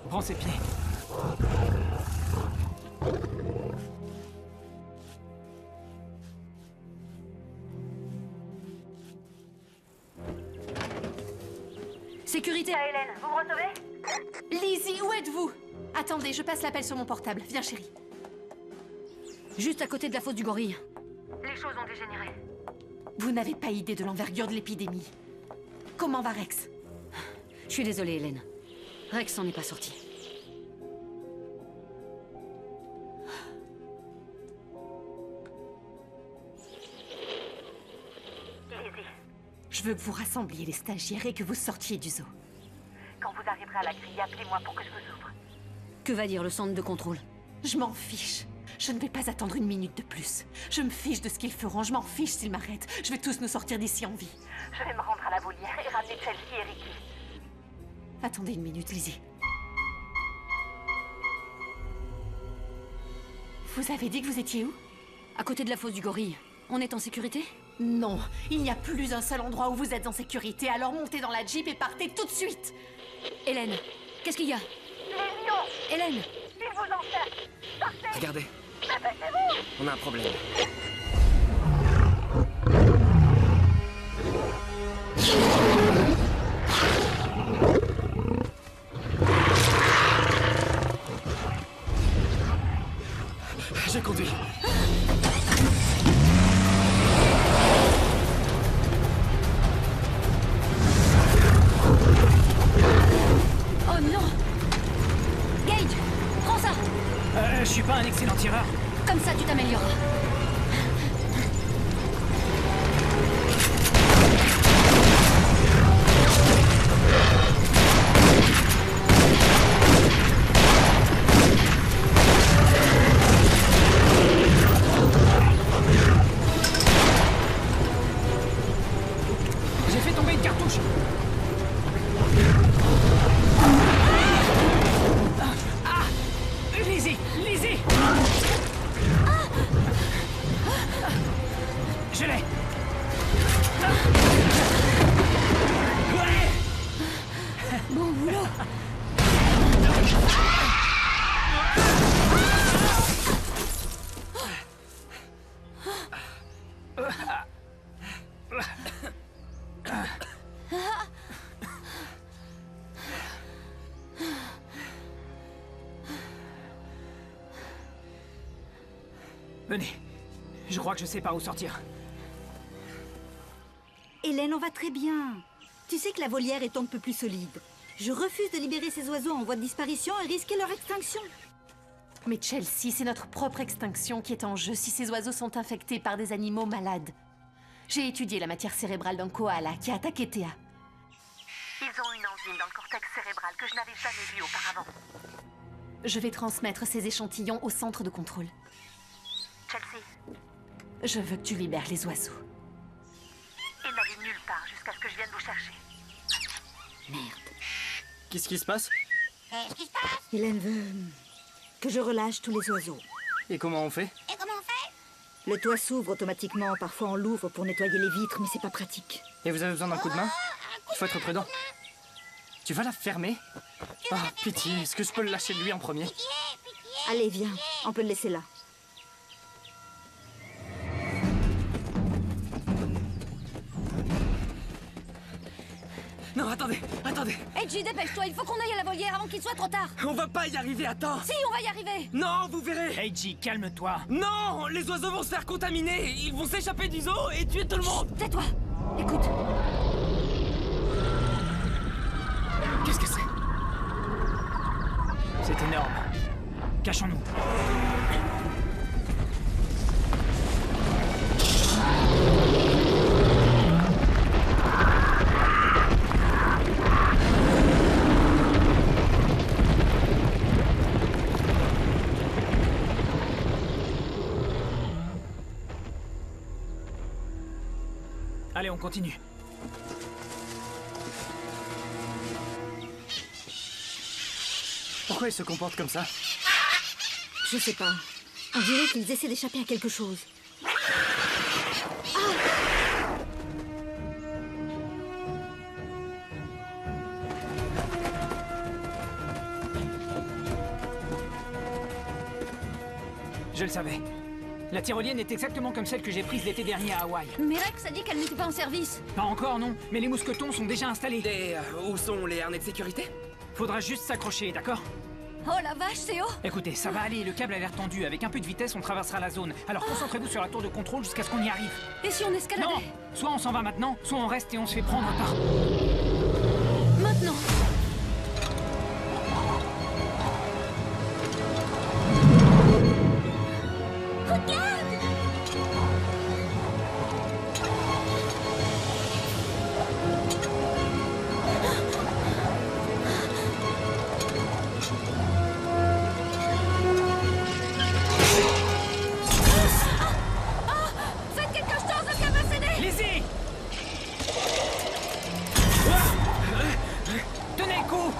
Prends ses pieds. Sécurité à Hélène, vous me recevez? Lizzie, où êtes-vous? Attendez, je passe l'appel sur mon portable. Viens, chérie. Juste à côté de la fosse du gorille. Les choses ont dégénéré. Vous n'avez pas idée de l'envergure de l'épidémie. Comment va Rex? Je suis désolée, Hélène. Rex n'en est pas sorti. Je veux que vous rassembliez les stagiaires et que vous sortiez du zoo. Quand vous arriverez à la grille, appelez-moi pour que je vous ouvre. Que va dire le centre de contrôle? Je m'en fiche. Je ne vais pas attendre une minute de plus. Je me fiche de ce qu'ils feront. Je m'en fiche s'ils m'arrêtent. Je vais tous nous sortir d'ici en vie. Je vais me rendre à la volière et ramener Chelsea et Ricky. Attendez une minute, Lizzie. Vous avez dit que vous étiez où? À côté de la fosse du gorille. On est en sécurité? Non, il n'y a plus un seul endroit où vous êtes en sécurité, alors montez dans la Jeep et partez tout de suite. Hélène, qu'est-ce qu'il y a? Les Hélène! Ils vous encerclent! Sortez! Regardez, Dépêchez-vous! on a un problème. J'ai conduit. Oh non! Gage! Prends ça! Je suis pas un excellent tireur. Comme ça, tu t'amélioreras. J'ai fait tomber une cartouche. Lizzie! Lizzie! Je l'ai! Bon boulot! Venez. Je crois que je sais par où sortir. Hélène, on va très bien. Tu sais que la volière est un peu plus solide. Je refuse de libérer ces oiseaux en voie de disparition et risquer leur extinction. Mais Chelsea, c'est notre propre extinction qui est en jeu si ces oiseaux sont infectés par des animaux malades. J'ai étudié la matière cérébrale d'un koala qui a attaqué Théa. Ils ont une enzyme dans le cortex cérébral que je n'avais jamais vue auparavant. Je vais transmettre ces échantillons au centre de contrôle. Chelsea, Je veux que tu libères les oiseaux. ils n'allaient nulle part jusqu'à ce que je vienne vous chercher. Qu'est-ce qui se passe? Qu'est-ce qui se passe? Hélène veut que je relâche tous les oiseaux. Et comment on fait? Et comment on fait? Le toit s'ouvre automatiquement. Parfois on l'ouvre pour nettoyer les vitres, mais c'est pas pratique. Et vous avez besoin d'un coup de main? Il faut être prudent. Tu vas la fermer? Ah, pitié, est-ce que je peux le lâcher de lui en premier? Allez, viens. On peut le laisser là. Non, attendez, attendez. Edgy, dépêche-toi, il faut qu'on aille à la volière avant qu'il soit trop tard. On va pas y arriver à temps. Si, on va y arriver. Non, vous verrez. Edgy, calme-toi. Non, les oiseaux vont se faire contaminer. Ils vont s'échapper du zoo et tuer tout le monde. Tais-toi. Écoute. Qu'est-ce que c'est? C'est énorme. Cachons-nous. Allez, on continue. Pourquoi ils se comportent comme ça? Je sais pas. On dirait qu'ils essaient d'échapper à quelque chose. Je le savais. La tyrolienne est exactement comme celle que j'ai prise l'été dernier à Hawaï. Mais Rex a dit qu'elle n'était pas en service. Pas encore, non. Mais les mousquetons sont déjà installés. Et où sont les harnais de sécurité? Faudra juste s'accrocher, d'accord? Oh la vache, c'est haut. Écoutez, ça va aller, le câble a l'air tendu. Avec un peu de vitesse, on traversera la zone. Alors concentrez-vous sur la tour de contrôle jusqu'à ce qu'on y arrive. Et si on escaladait? Non! Soit on s'en va maintenant, soit on reste et on se fait prendre par... Maintenant. Faites quelque chose, le câble a cédé. Lizzie! Tenez le coup!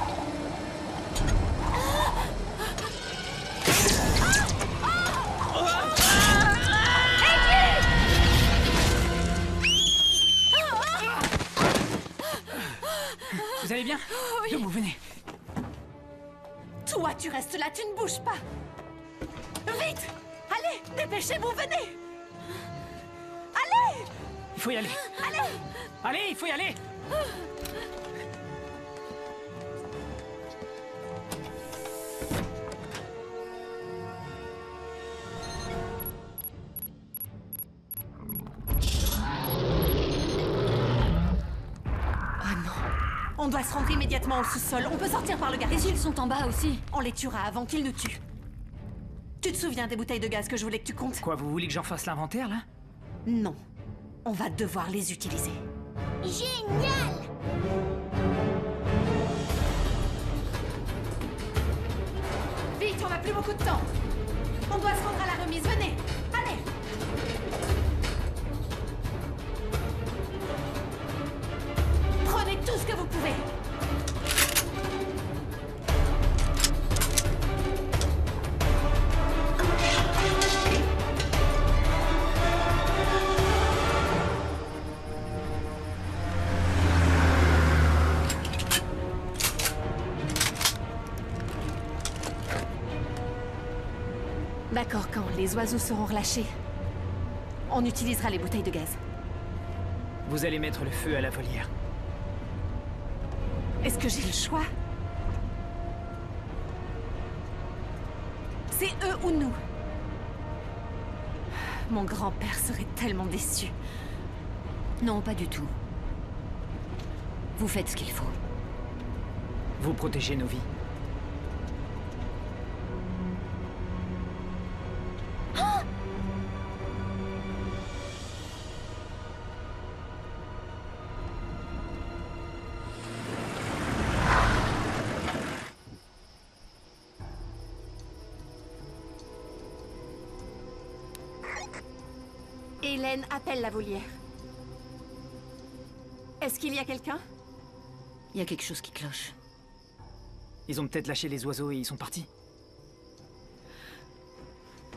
Vous allez bien? Debout, venez. Toi? Toi, tu restes là, tu ne bouges pas. Vite! Allez, dépêchez-vous, venez! Allez! Il faut y aller. Allez! Allez, il faut y aller. On doit se rendre immédiatement au sous-sol. On peut sortir par le garage. Et s'ils sont en bas aussi? On les tuera avant qu'ils nous tuent. Tu te souviens des bouteilles de gaz que je voulais que tu comptes? Quoi, vous voulez que j'en fasse l'inventaire, là? Non. On va devoir les utiliser. Génial! Vite, on n'a plus beaucoup de temps. On doit se rendre à la remise. Venez. Allez. Prenez tout ce que vous pouvez. D'accord, quand les oiseaux seront relâchés, on utilisera les bouteilles de gaz. Vous allez mettre le feu à la volière. Est-ce que j'ai le choix? C'est eux ou nous. Mon grand-père serait tellement déçu. Non, pas du tout. Vous faites ce qu'il faut. Vous protégez nos vies. Hélène, appelle la volière. Est-ce qu'il y a quelqu'un? Il y a quelque chose qui cloche. Ils ont peut-être lâché les oiseaux et ils sont partis.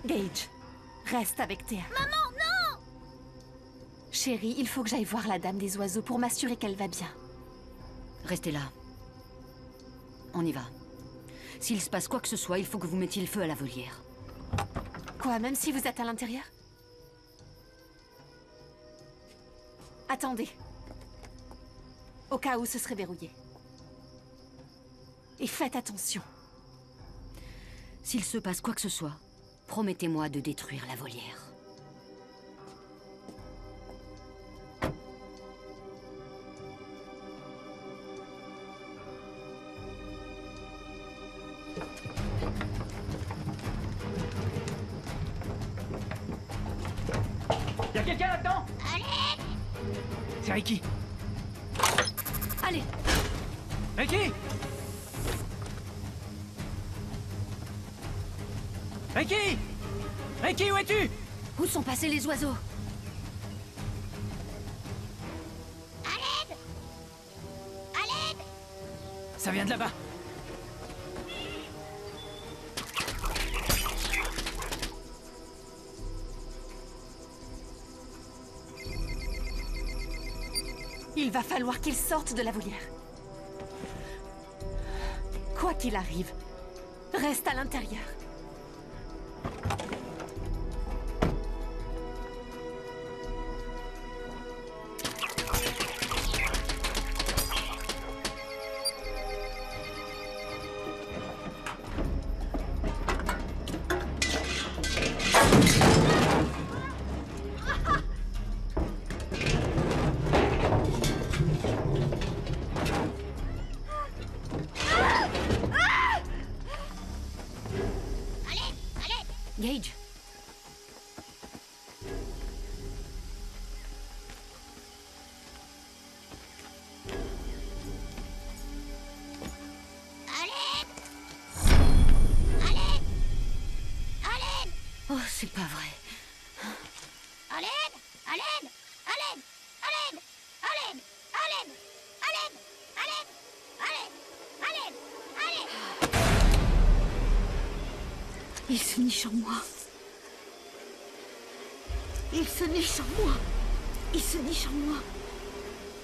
Gage, reste avec Théa. Maman, non! Chérie, il faut que j'aille voir la dame des oiseaux pour m'assurer qu'elle va bien. Restez là. On y va. S'il se passe quoi que ce soit, il faut que vous mettiez le feu à la volière. Quoi, même si vous êtes à l'intérieur? Attendez. Au cas où ce serait verrouillé. Et faites attention. S'il se passe quoi que ce soit, promettez-moi de détruire la volière. Y'a quelqu'un là-dedans? Allez! C'est Ricky. Allez! Ricky! Ricky! Ricky, où es-tu? Où sont passés les oiseaux? À l'aide! À l'aide! Ça vient de là-bas. Il va falloir qu'ils sortent de la volière. Quoi qu'il arrive, reste à l'intérieur. Gage. Oh, c'est pas vrai. À l'aide! À l'aide! À l'aide! À l'aide! À l'aide! À l'aide! À l'aide! À l'aide! À l'aide! À l'aide! À l'aide! Il se niche en moi. Il se niche en moi. Il se niche en moi.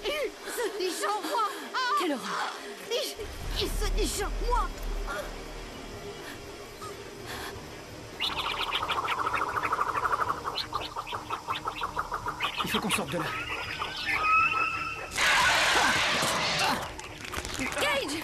Il se niche en moi. Quelle horreur! Il se niche en moi. faut qu'on sorte de là. Gage!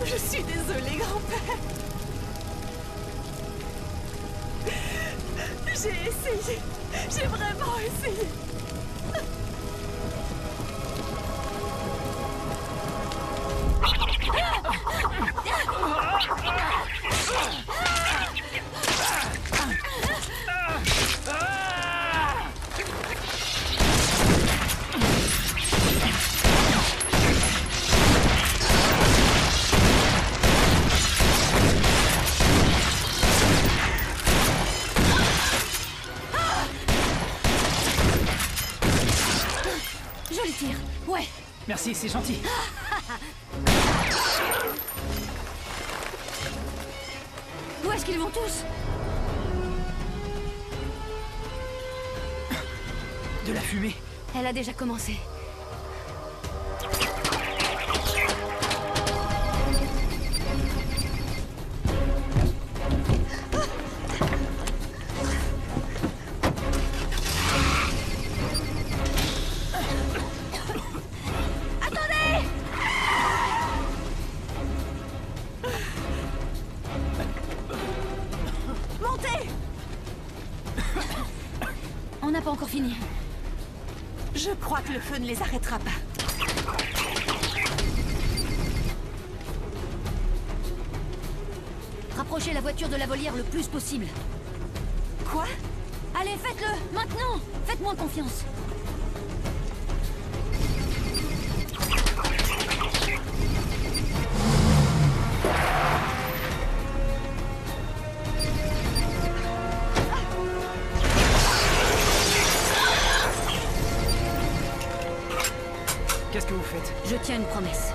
Je suis désolée, grand-père. J'ai essayé. J'ai vraiment essayé. Joli tir. Ouais. Merci, c'est gentil. Où est-ce qu'ils vont tous? De la fumée. Elle a déjà commencé. Attendez! Montez! On n'a pas encore fini. Je crois que le feu ne les arrêtera pas. Rapprochez la voiture de la volière le plus possible. Quoi? Allez, faites-le! Maintenant! Faites-moi confiance. Qu'est-ce que vous faites? Je tiens une promesse.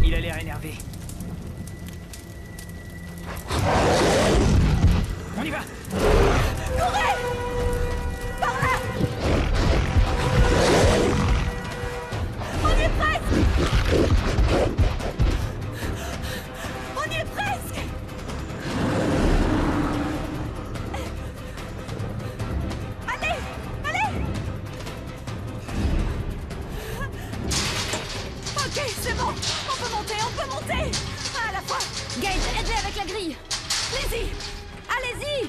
Il a l'air énervé. On y va! Courez! Par là! On y est presque! On y est presque! Allez! Allez! Ok, c'est bon! On peut monter! On peut monter! À la fois! Gage, aide-les avec la grille! Allez-y! Allez-y!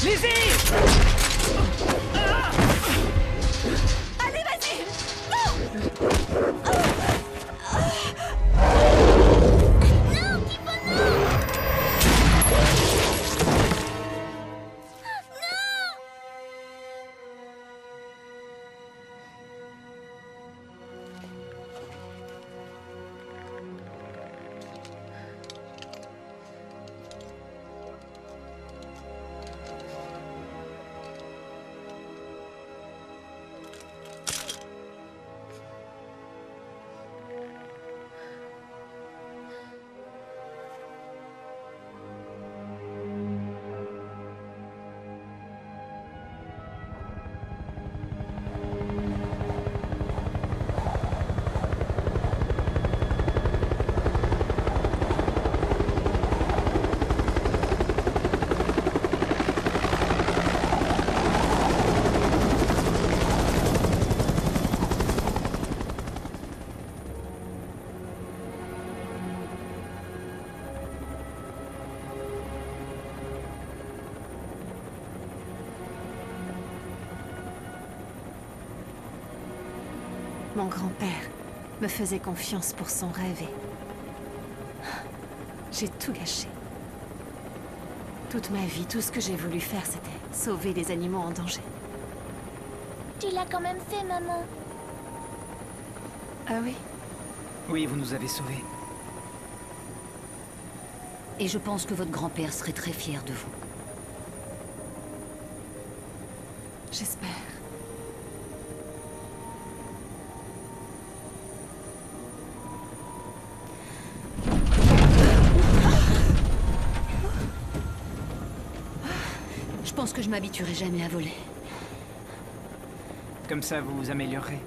Lizzie! Allez, vas-y! Non! Non, Kifo, non! Non! Mon grand-père me faisait confiance pour son rêve et... J'ai tout gâché. Toute ma vie, tout ce que j'ai voulu faire, c'était sauver les animaux en danger. Tu l'as quand même fait, maman. Ah oui? Oui, vous nous avez sauvés. Et je pense que votre grand-père serait très fier de vous. J'espère. Je pense que je m'habituerai jamais à voler. Comme ça, vous vous améliorerez.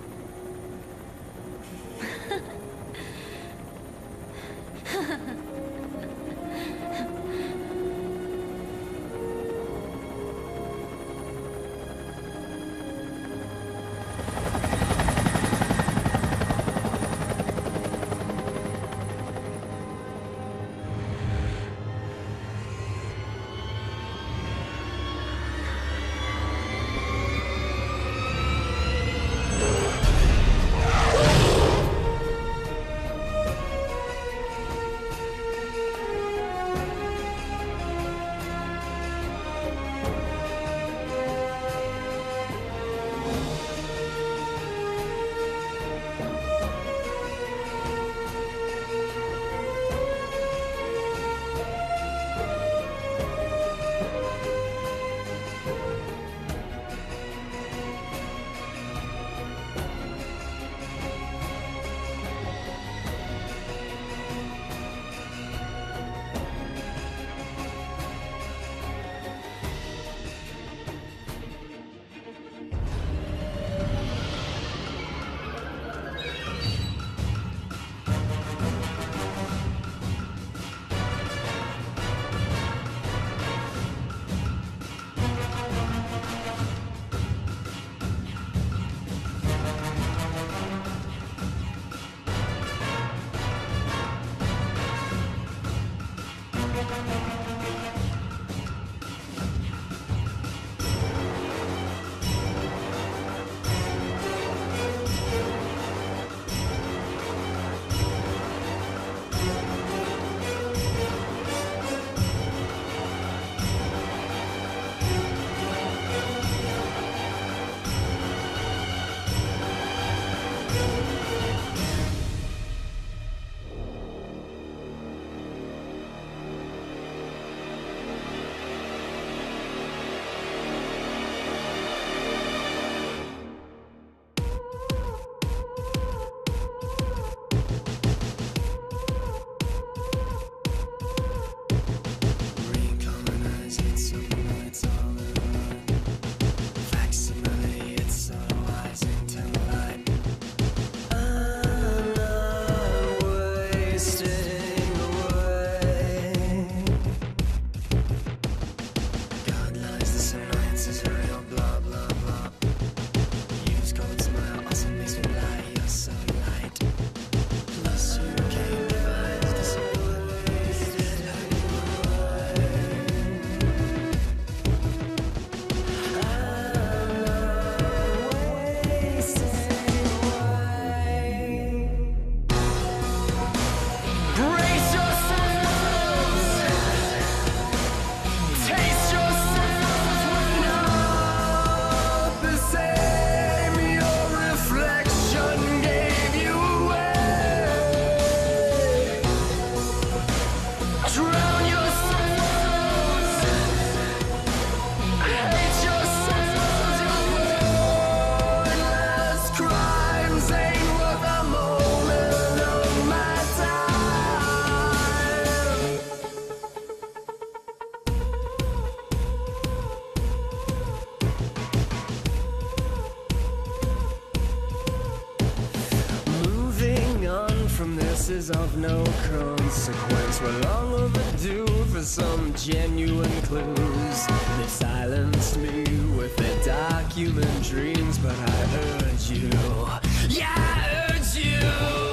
Is of no consequence. We're long overdue for some genuine clues. They silenced me with their dark human dreams, but I urge you, yeah, I urge you.